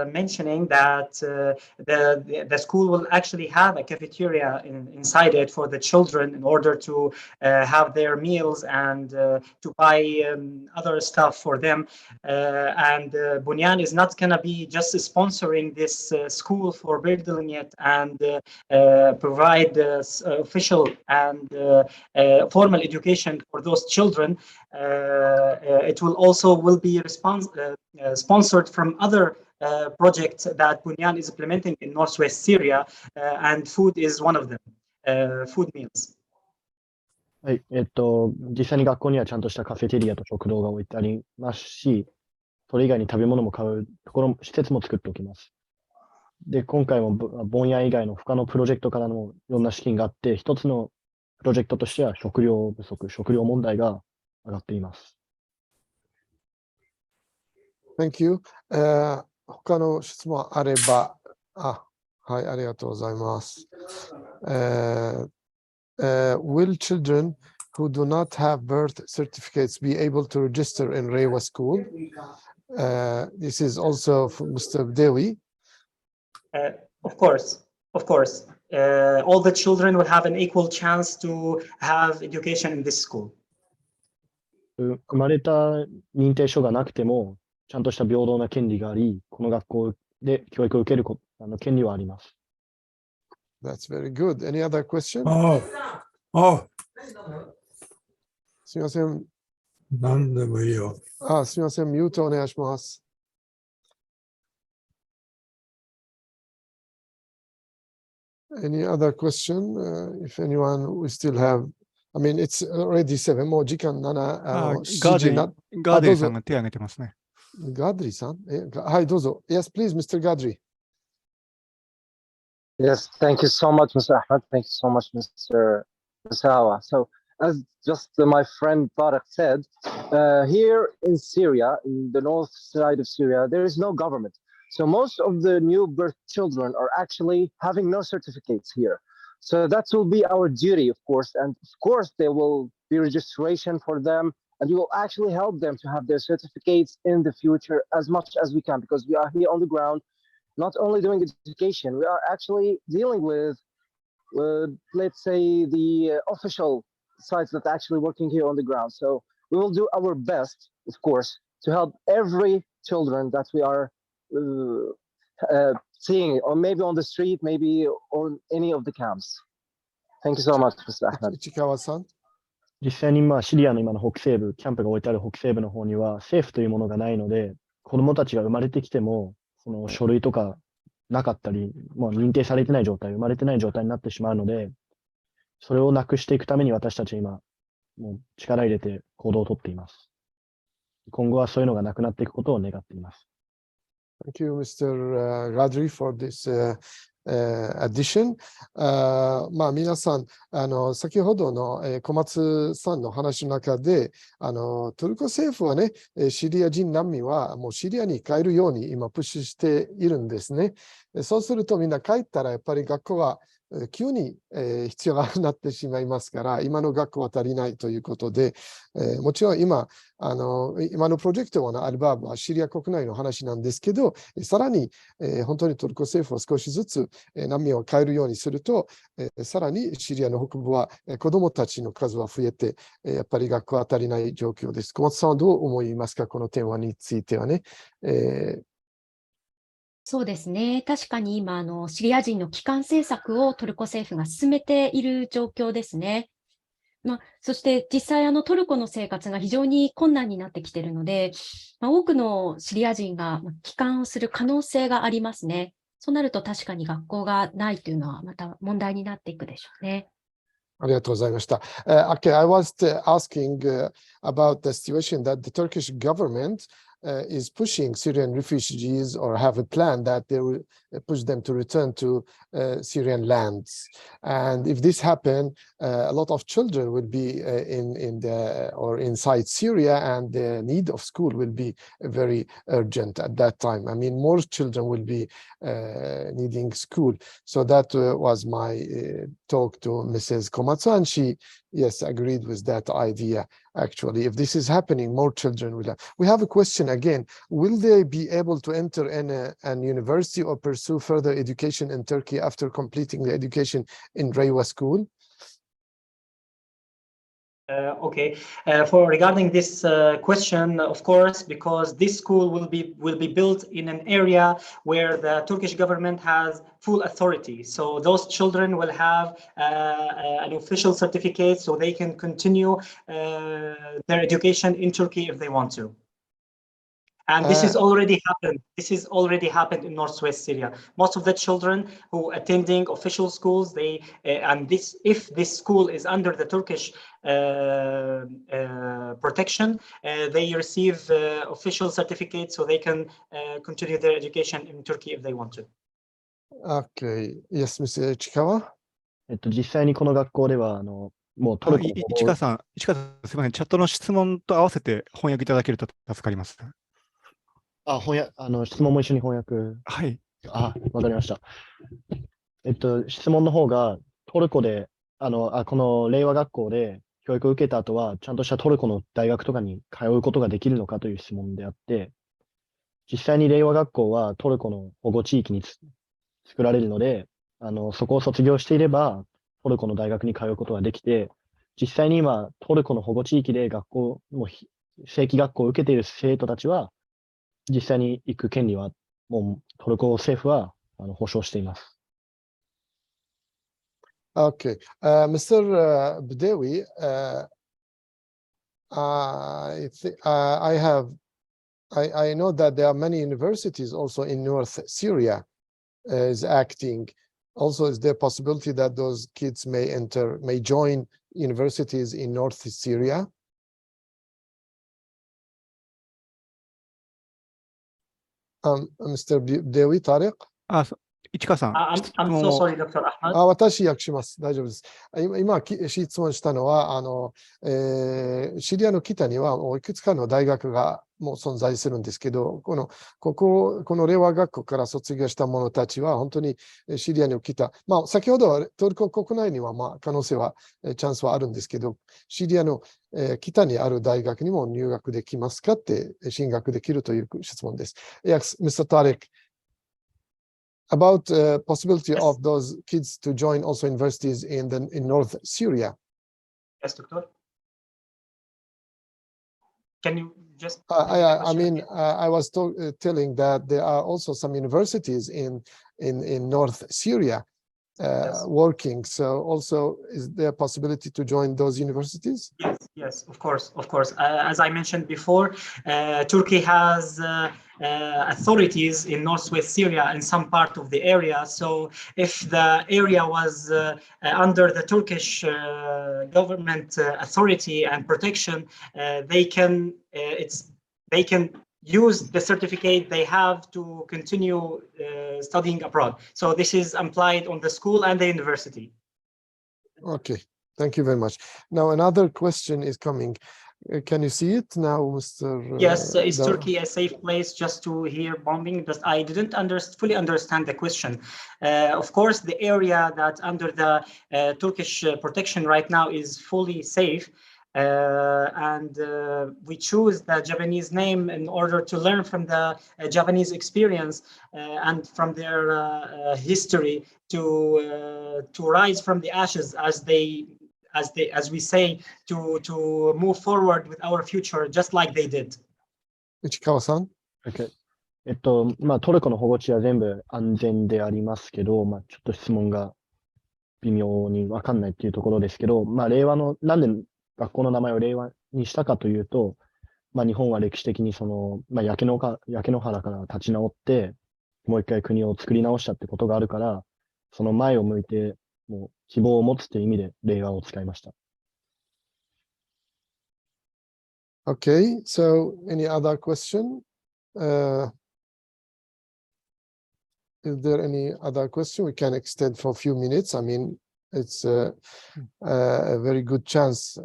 mentioning that the school will actually have a cafeteria inside it for the children in order to have their meals and to buy other stuff for them. And Bonyan is not going to be just sponsoring this school for building it and provide official and formal education for those children. It will also be sponsored from other projects that Bonyan is implementing in Northwest Syria, and food is one of them, food meals. はい、実際に学校にはちゃんとしたカフェテリアと食堂が置いてありますし、それ以外に食べ物も買うところ、施設も作っておきます。で、今回もボンヤ以外の他のプロジェクトからのいろんな資金があって、一つのプロジェクトとしては食料不足、食料問題が上がっています。Thank you. 他の質問あれば、はい、ありがとうございます。Will children who do not have birth certificates be able to register in Rewa school? This is also for Mr. Dewi. Of course. All the children will have an equal chance to have education in this school. 生まれた認定書がなくても、ちゃんとした平等な権利があり、この学校で教育を受ける権利はあります。That's very good. Any other question? あすみません。何でもいいよ。すみません、ミュートお願いします。Any other question? If anyone, we still have, I mean, it's already 7, もう時間7、7時な。ガーデリさんが手を挙げてますね。ガーデリさんはい、どうぞ。Yes, please, Mr. Gadri. Yes, thank you so much, Mr. Ahmed. Thank you so much, Mr. Sawa. So, as just my friend Tarek said, here in Syria, in the north side of Syria, there is no government. So most of the new birth children are actually having no certificates here. So that will be our duty, of course. And of course, there will be registration for them. And we will actually help them to have their certificates in the future as much as we can, because we are here on the ground, not only doing education, we are actually dealing with, let's say, the official sites that are actually working here on the ground. So we will do our best, of course, to help every children that we are seeing, or maybe on the street, maybe on any of the camps. Thank you so much, Mr. Ahmed. 市川さん。実際にシリアの今の北西部、キャンプが置いてある北西部の方には政府というものがないので、子どもたちが生まれてきても、その書類とかなかったり、もう認定されてない状態、生まれてない状態になってしまうので、それをなくしていくために私たちは今、もう力入れて行動をとっています。今後はそういうのがなくなっていくことを願っています。Thank you, Mr. Gadri, for this addition. 皆さん、先ほどの小松さんの話の中で、トルコ政府はね、シリア人難民はもうシリアに帰るように今プッシュしているんですね。そうするとみんな帰ったらやっぱり学校が急に必要がなってしまいますから、今の学校は足りないということで、もちろん今のプロジェクトのアルバーブはシリア国内の話なんですけど、さらに本当にトルコ政府は少しずつ難民を変えるようにすると、さらにシリアの北部は子どもたちの数は増えて、やっぱり学校は足りない状況です。小松さんはどう思いますか、このテーマについてはね。そうですね。確かに今、シリア人の帰還政策をトルコ政府が進めている状況ですね。そして実際、トルコの生活が非常に困難になってきているので、多くのシリア人が帰還をする可能性がありますね。そうなると確かに学校がないというのはまた問題になっていくでしょうね。ありがとうございました。Okay, I was asking about the situation that the Turkish government is pushing Syrian refugees or have a plan that they will push them to return to Syrian lands. And if this happens, a lot of children will be inside Syria, and the need of school will be very urgent at that time. I mean, more children will be needing school. So that was my talk to Mrs. Komatsu, and she, yes, agreed with that idea. Actually, if this is happening, more children will have. We have a question again. Will they be able to enter an university or pursue further education in Turkey after completing the education in Rewa school? Okay. For regarding this question, of course, because this school will be built in an area where the Turkish government has full authority. So those children will have an official certificate, so they can continue their education in Turkey if they want to. And this has already happened. This has already happened in northwest Syria. Most of the children who attending official schools, if this school is under the Turkish protection, they receive official certificates, so they can continue their education in Turkey if they want to. Okay. Yes, Mr. Ichikawa? 実際にこの学校ではもうトルコの市川さん、すみません、チャットの質問と合わせて翻訳いただけると助かります。質問も一緒に翻訳。はい。わかりました。質問の方が、トルコで、この令和学校で教育を受けた後は、ちゃんとしたトルコの大学とかに通うことができるのかという質問であって、実際に令和学校はトルコの保護地域に作られるので、そこを卒業していれば、トルコの大学に通うことができて、実際に今、トルコの保護地域で正規学校を受けている生徒たちは、実際に行く権利は、もうトルコ政府は保障しています。Okay. Mr. Bdewi, I know that there are many universities also in North Syria is acting. Also, is there a possibility that those kids may join universities in North Syria? Mr. Dewi Tariq? 市川さん、 I'm 質 so 問を sorry, Dr. Ahmad. 私訳します。大丈夫です。今、質問したのは、シリアの北にはいくつかの大学がもう存在するんですけど、この令和学校から卒業した者たちは、本当にシリアの北、先ほどはトルコ国内には可能性は、チャンスはあるんですけど、シリアの北にある大学にも入学できますかって、進学できるという質問です。Yes, Mr. Tariq.About possibility Yes. of those kids to join also universities in North Syria. Yes, Doctor. Can you just? I mean, I was telling that there are also some universities in North Syria Yes. working. So also, is there a possibility to join those universities? Yes, of course. As I mentioned before, Turkey has authorities in northwest Syria in some part of the area. So if the area was under the Turkish government authority and protection, they can use the certificate they have to continue studying abroad. So this is applied on the school and the university. Okay, thank you very much. Now another question is coming. Can you see it now, Mr. Yes, is Turkey a safe place just to hear bombing? But I didn't fully understand the question. Of course, the area that under the Turkish protection right now is fully safe. And we choose the Japanese name in order to learn from the Japanese experience and from their history to rise from the ashes, as we say, to move forward with our future, just like they did. 市川さん Okay. トルコの保護地は全部安全でありますけど、ちょっと質問が微妙にわかんないっていうところですけど、令和の、なんで学校の名前を令和にしたかというと、日本は歴史的に焼け野原から立ち直って、もう一回国を作り直したってことがあるから、その前を向いて、もう希望を持つっていう意味で令和を使いました。Okay, so any other question? Is there any other question? We can extend for a few minutes. I mean, it's a very good chance.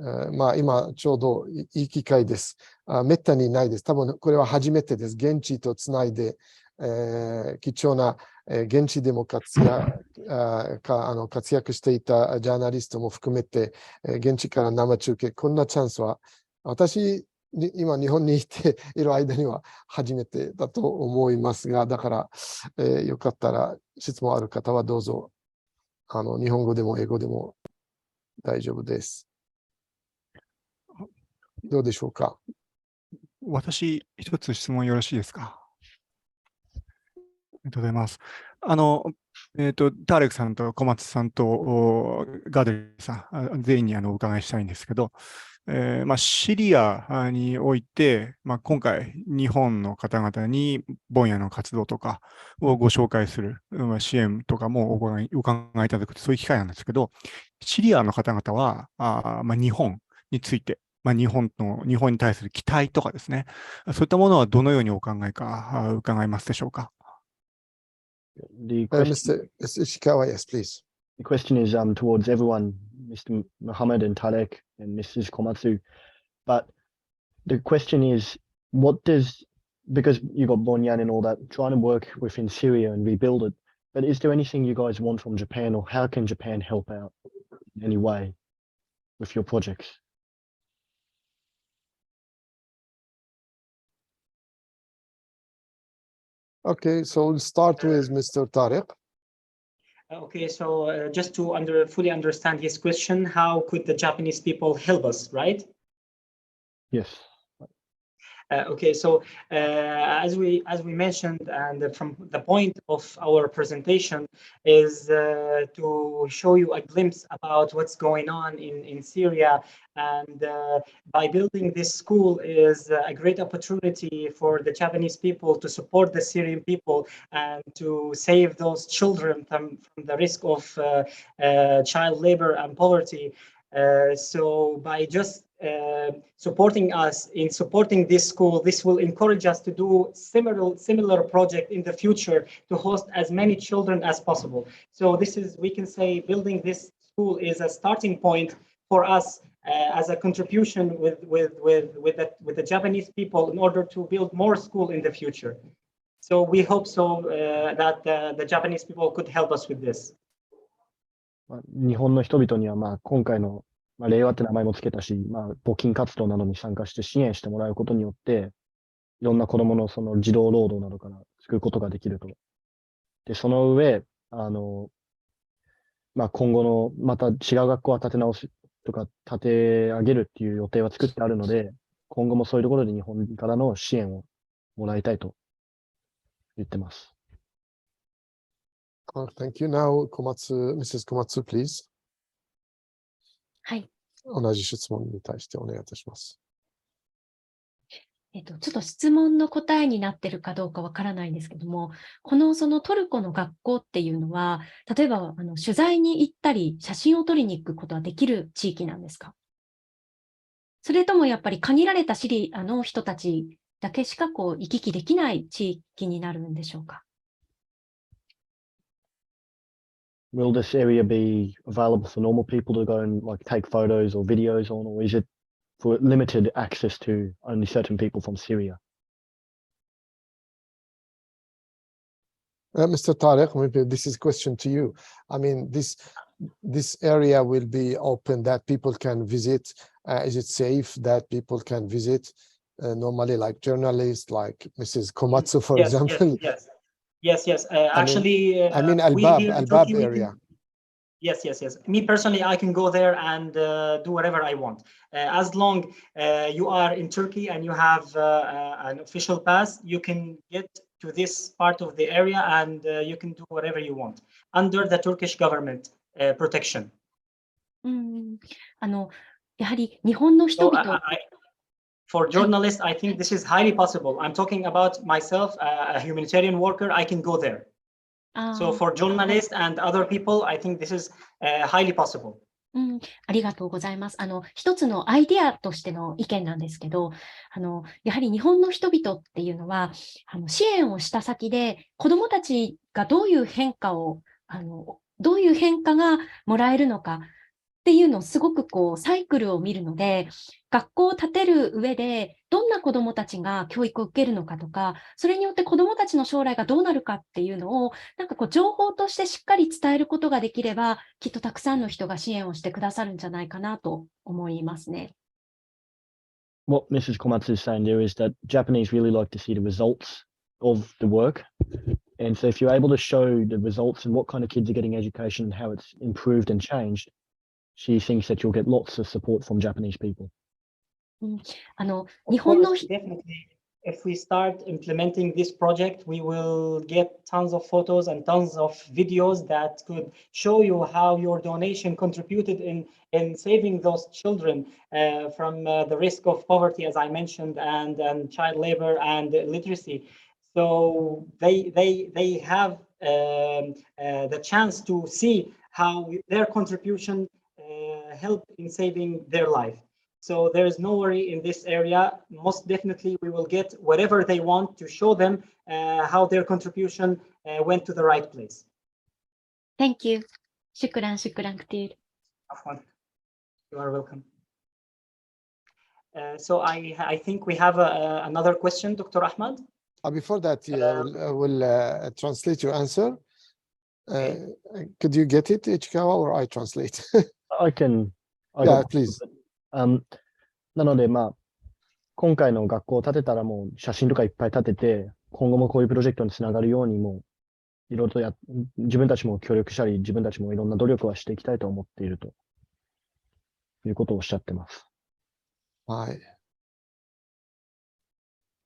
今ちょうどいい機会です。めったにないです。多分これは初めてです。現地とつないで、貴重な現地でも活躍していたジャーナリストも含めて、現地から生中継、こんなチャンスは私今日本にいている間には初めてだと思いますが、だから、よかったら質問ある方はどうぞ日本語でも英語でも大丈夫です。どうでしょうか。私、一つ質問よろしいですか。ありがとうございます。ターレクさんと小松さんとガデルさん、全員にお伺いしたいんですけど、シリアにおいて、今回、日本の方々にボンヤの活動とかをご紹介する、支援とかもお考えいただく、そういう機会なんですけど、シリアの方々は、日本について、日本に対する期待とかですね、そういったものはどのようにお考えか伺いますでしょうか。Mr. Ishikawa, yes, please. The question is towards everyone, Mr. Muhammad and Tarek and Mrs. Komatsu. But the question is, because you got Bonyan and all that, trying to work within Syria and rebuild it, but is there anything you guys want from Japan, or how can Japan help out in any way with your projects? Okay, so we'll start with Mr. Tariq. Okay, so just to fully understand his question, how could the Japanese people help us, right? Yes. Okay, so as we mentioned, and from the point of our presentation is to show you a glimpse about what's going on in Syria, and by building this school is a great opportunity for the Japanese people to support the Syrian people and to save those children from the risk of child labor and poverty. So by just supporting us in supporting this school, this will encourage us to do similar project in the future to host as many children as possible. So this is, we can say, building this school is a starting point for us as a contribution with the Japanese people in order to build more school in the future. So we hope so that the Japanese people could help us with this. 日本の人々には、今回の、令和って名前もつけたし、募金活動などに参加して支援してもらうことによって、いろんな子供のその児童労働などから救うことができると。で、その上、今後のまた違う学校は建て直すとか建て上げるっていう予定は作ってあるので、今後もそういうところで日本からの支援をもらいたいと言ってます。Thank you. Now, Mrs. Komatsu, please. はい。同じ質問に対してお願いいたします。ちょっと質問の答えになってるかどうかわからないんですけども、そのトルコの学校っていうのは、例えば取材に行ったり、写真を撮りに行くことはできる地域なんですか？それともやっぱり限られたシリアの人たちだけしか行き来できない地域になるんでしょうか？Will this area be available for normal people to go and take photos or videos on, or is it for limited access to only certain people from Syria? Mr. Tariq, maybe this is a question to you. I mean, this area will be open that people can visit. Is it safe that people can visit normally, like journalists, like Mrs. Komatsu, for example? Yes. Actually, I mean, Albab area. Yes. Me personally, I can go there and do whatever I want. As long you are in Turkey and you have an official pass, you can get to this part of the area and you can do whatever you want under the Turkish government protection. やはり日本の人々 For journalists, I think this is highly possible. I'm talking about myself, a humanitarian worker. I can go there. So for journalists and other people, I think this is highly possible. ありがとうございます。一つのアイデアとしての意見なんですけど、やはり日本の人々っていうのは、支援をした先で子どもたちがどういう変化がもらえるのかっていうのをすごくサイクルを見るので、学校を建てる上でどんな子どもたちが教育を受けるのかとか、それによって子どもたちの将来がどうなるかっていうのを、情報としてしっかり伝えることができれば、きっとたくさんの人が支援をしてくださるんじゃないかなと思いますね。What Mrs. Komatsu is saying there is that Japanese really like to see the results of the work. And so if you're able to show the results and what kind of kids are getting education and how it's improved and changed, she thinks that you'll get lots of support from Japanese people. 日本の Definitely, if we start implementing this project, we will get tons of photos and tons of videos that could show you how your donation contributed in saving those children from the risk of poverty, as I mentioned, and child labor and illiteracy. So they have the chance to see how their contribution helped in saving their life. So there is no worry in this area. Most definitely, we will get whatever they want to show them how their contribution went to the right place. Thank you. شكرا كثير. You are welcome. So I think we have another question, Dr. Ahmad. Before that, we'll translate your answer. Could you get it, Ichikawa, or I translate? I can. Yeah, please. なので、今回の学校を建てたらもう写真とかいっぱい立てて、今後もこういうプロジェクトにつながるようにも、いろいろと自分たちも協力したり、自分たちもいろんな努力はしていきたいと思っているということをおっしゃってます。はい。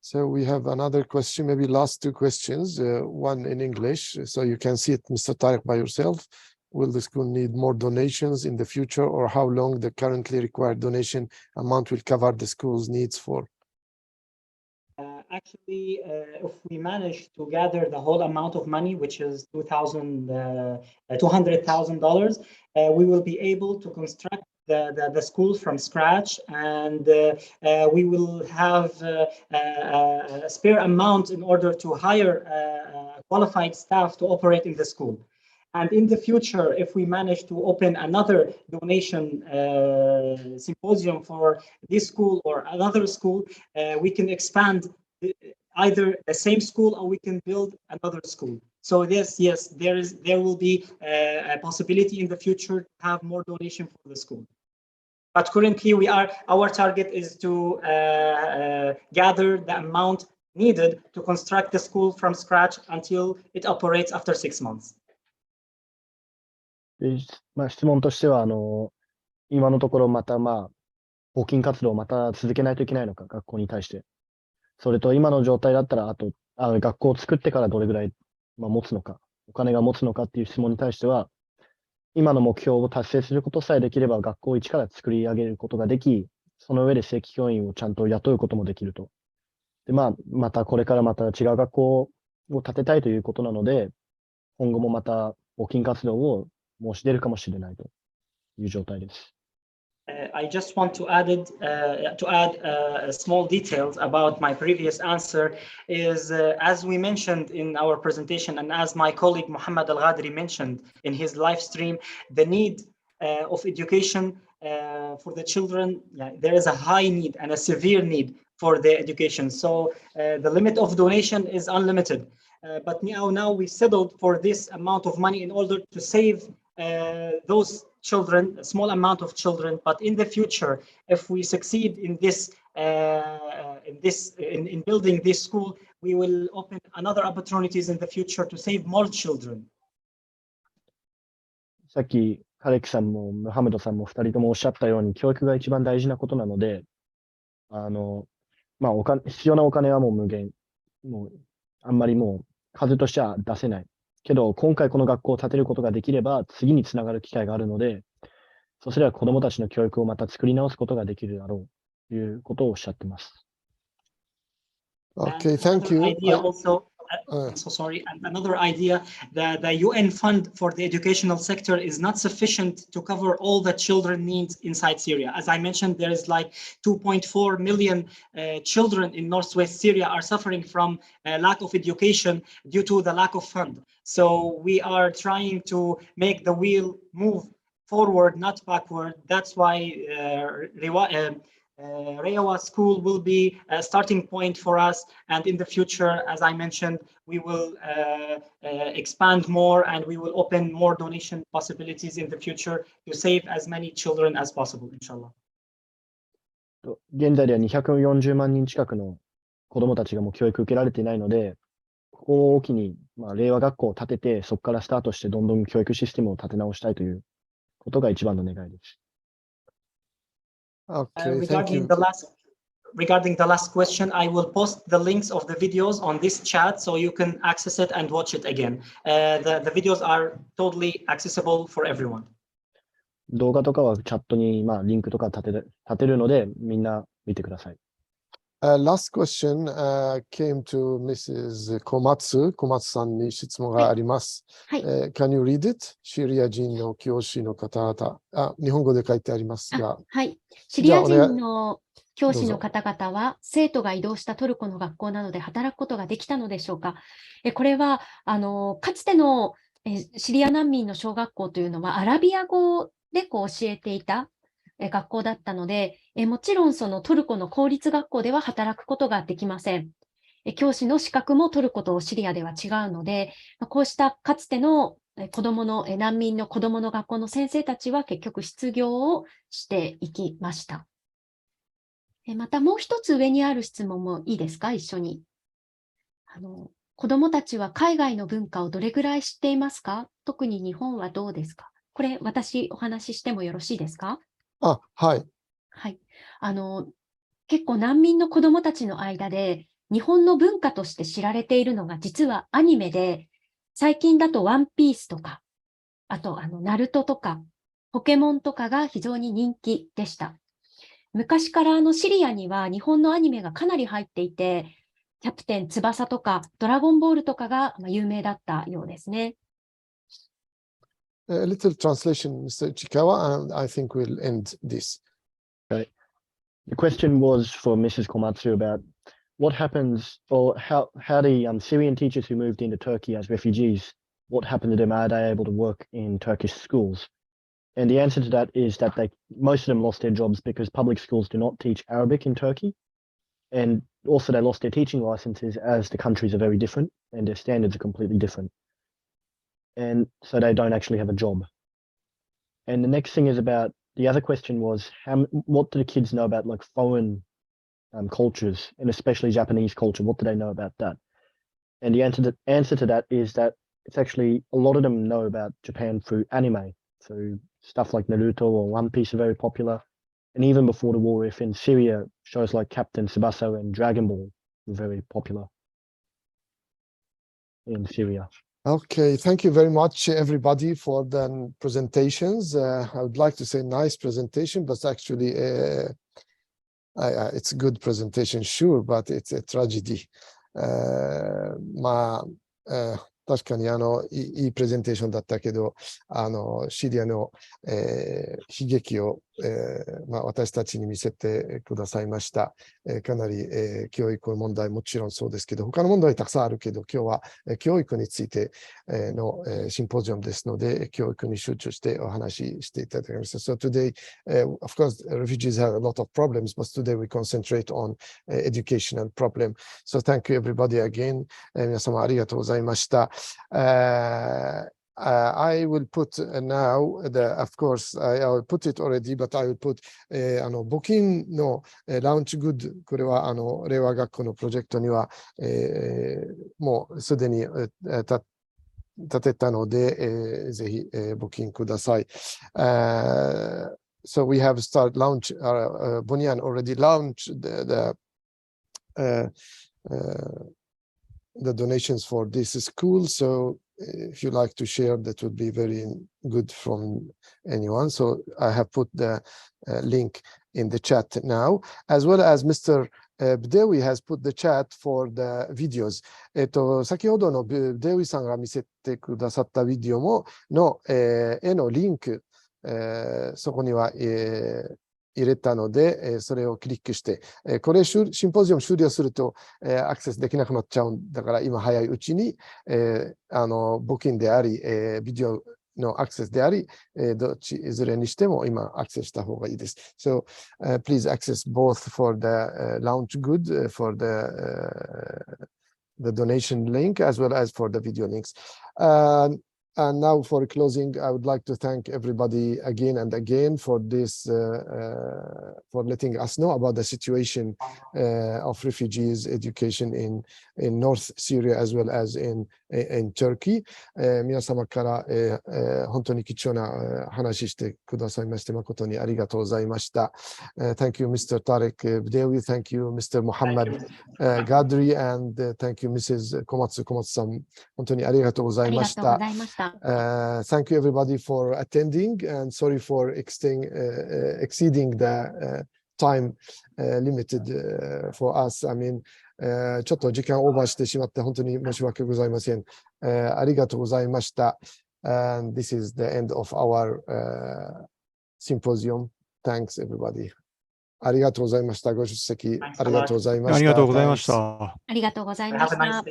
So we have another question, maybe last two questions, one in English, so you can see it, Mr. Tariq, by yourself. Will the school need more donations in the future, or how long the currently required donation amount will cover the school's needs for? Actually, if we manage to gather the whole amount of money, which is $200,000, we will be able to construct the school from scratch, and we will have a spare amount in order to hire qualified staff to operate in the school. And in the future, if we manage to open another donation symposium for this school or another school, we can expand either the same school or we can build another school. So yes, there will be a possibility in the future to have more donation for the school. But currently, our target is to gather the amount needed to construct the school from scratch until it operates after 6 months. 質問としては、今のところまた募金活動をまた続けないといけないのか、学校に対して。それと今の状態だったら、あと、学校を作ってからどれぐらい、持つのか、お金が持つのかっていう質問に対しては、今の目標を達成することさえできれば、学校を一から作り上げることができ、その上で正規教員をちゃんと雇うこともできると。で、またこれからまた違う学校を建てたいということなので、今後もまた募金活動を申し出るかもしれないという状態です。I just want to add small details about my previous answer is, as we mentioned in our presentation and as my colleague Muhammad Al-Ghadri mentioned in his live stream, the need of education for the children, there is a high need and a severe need for the education. So the limit of donation is unlimited. But now we settled for this amount of money in order to save those children, a small amount of children. But in the future, if we succeed in this, in building this school, we will open another opportunities in the future to save more children. さっきカレクさんもムハメドさんも2人ともおっしゃったように、教育が一番大事なことなので、必要なお金はもう無限、あんまりもう数としては出せない。けど、今回この学校を建てることができれば、次につながる機会があるので、そうすれば子どもたちの教育をまた作り直すことができるだろうということをおっしゃっています。Okay, thank you. So sorry, and another idea, the UN fund for the educational sector is not sufficient to cover all the children needs inside Syria. As I mentioned, there is like 2.4 million children in northwest Syria are suffering from lack of education due to the lack of fund. So we are trying to make the wheel move forward, not backward. That's why Rewa School will be a starting point for us, and in the future, as I mentioned, we will expand more and we will open more donation possibilities in the future to save as many children as possible, inshallah. 現在では240万人近くの子どもたちがもう教育を受けられていないので、ここを機に、令和学校を建てて、そこからスタートしてどんどん教育システムを立て直したいということが一番の願いです。Okay, regarding the last question, I will post the links of the videos on this chat so you can access it and watch it again. The videos are totally accessible for everyone. 動画とかはチャットにリンクとか立てるので、みんな見てください。Last question came to Mrs. Komatsu. Komatsu さんに質問があります。はい。Can you read it? シリア人の教師の方々。日本語で書いてありますが。はい。シリア人の教師の方々は、生徒が移動したトルコの学校などで働くことができたのでしょうか。これは、かつてのシリア難民の小学校というのは、アラビア語で教えていた学校だったので、もちろんそのトルコの公立学校では働くことができません。教師の資格もトルコとシリアでは違うので、こうしたかつての難民の子供の学校の先生たちは結局失業をしていきました。またもう一つ上にある質問もいいですか、一緒に。子供たちは海外の文化をどれぐらい知っていますか？特に日本はどうですか？これ私お話ししてもよろしいですか？はい。はい。結構難民の子どもたちの間で、日本の文化として知られているのが実はアニメで、最近だとワンピースとか、あとナルトとか、ポケモンとかが非常に人気でした。昔からシリアには日本のアニメがかなり入っていて、キャプテン翼とかドラゴンボールとかが有名だったようですね。A little translation, Mr. Chikawa, and I think we'll end this. Okay. The question was for Mrs. Komatsu about what happens, or how the Syrian teachers who moved into Turkey as refugees, what happened to them? Are they able to work in Turkish schools? And the answer to that is that most of them lost their jobs because public schools do not teach Arabic in Turkey. And also they lost their teaching licenses as the countries are very different and their standards are completely different. And so they don't actually have a job. And the next thing is about, the other question was, what do the kids know about like foreign cultures, and especially Japanese culture? What do they know about that? And the answer to that is that it's actually, a lot of them know about Japan through anime. So stuff like Naruto or One Piece are very popular. And even before the war, if in Syria, shows like Captain Tsubasa and Dragon Ball were very popular in Syria. Okay, thank you very much, everybody, for the presentations. I would like to say nice presentation, but actually it's a good presentation, sure, but it's a tragedy. 確かにいいプレゼンテーションだったけど、シリアの、悲劇を、私たちに見せてくださいました。かなり、教育の問題もちろんそうですけど、他の問題たくさんあるけど、今日は、教育について、の、シンポジウムですので、教育に集中してお話ししていただきました。So today, of course, refugees have a lot of problems, but today we concentrate on educational problem. So thank you everybody again. 皆様ありがとうございました。I will put now, of course, I will put it already, but I will put 募金のラウンチグッド、これは令和学校のプロジェクトには、もうすでに立てたので、ぜひ募金ください。So we have started launch, Bonyan already launched the donations for this school. So if you like to share, that would be very good from anyone. So I have put the link in the chat now, as well as Mr. Bdewi has put the chat for the videos. 先ほどのブデウィさんが見せてくださったビデオもの、へのリンク、そこには、入れたので、それをクリックして、これシンポジウム終了すると、アクセスできなくなっちゃうんだから、今早いうちに、募金であり、ビデオのアクセスであり、どっちいずれにしても今アクセスした方がいいです。So, please access both for the launch good, for the donation link, as well as for the video links. And now for closing, I would like to thank everybody again and again for this, for letting us know about the situation of refugees education in North Syria as well as in Turkey. 皆様から、本当に貴重な話してくださいまして誠にありがとうございました。Thank you, Mr. Tariq Bdewi. Thank you, Mr. Mohammed Gadri, and thank you, Mrs. Komatsu さん。本当にありがとうございました。Thank you everybody for attending, and sorry for exceeding the time limited for us. I mean, ちょっと時間オーバーしてしまって本当に申し訳ございません。ありがとうございました。And this is the end of our symposium. Thanks everybody. ありがとうございました。ご出席ありがとうございました。ありがとうございました。ありがとうございました。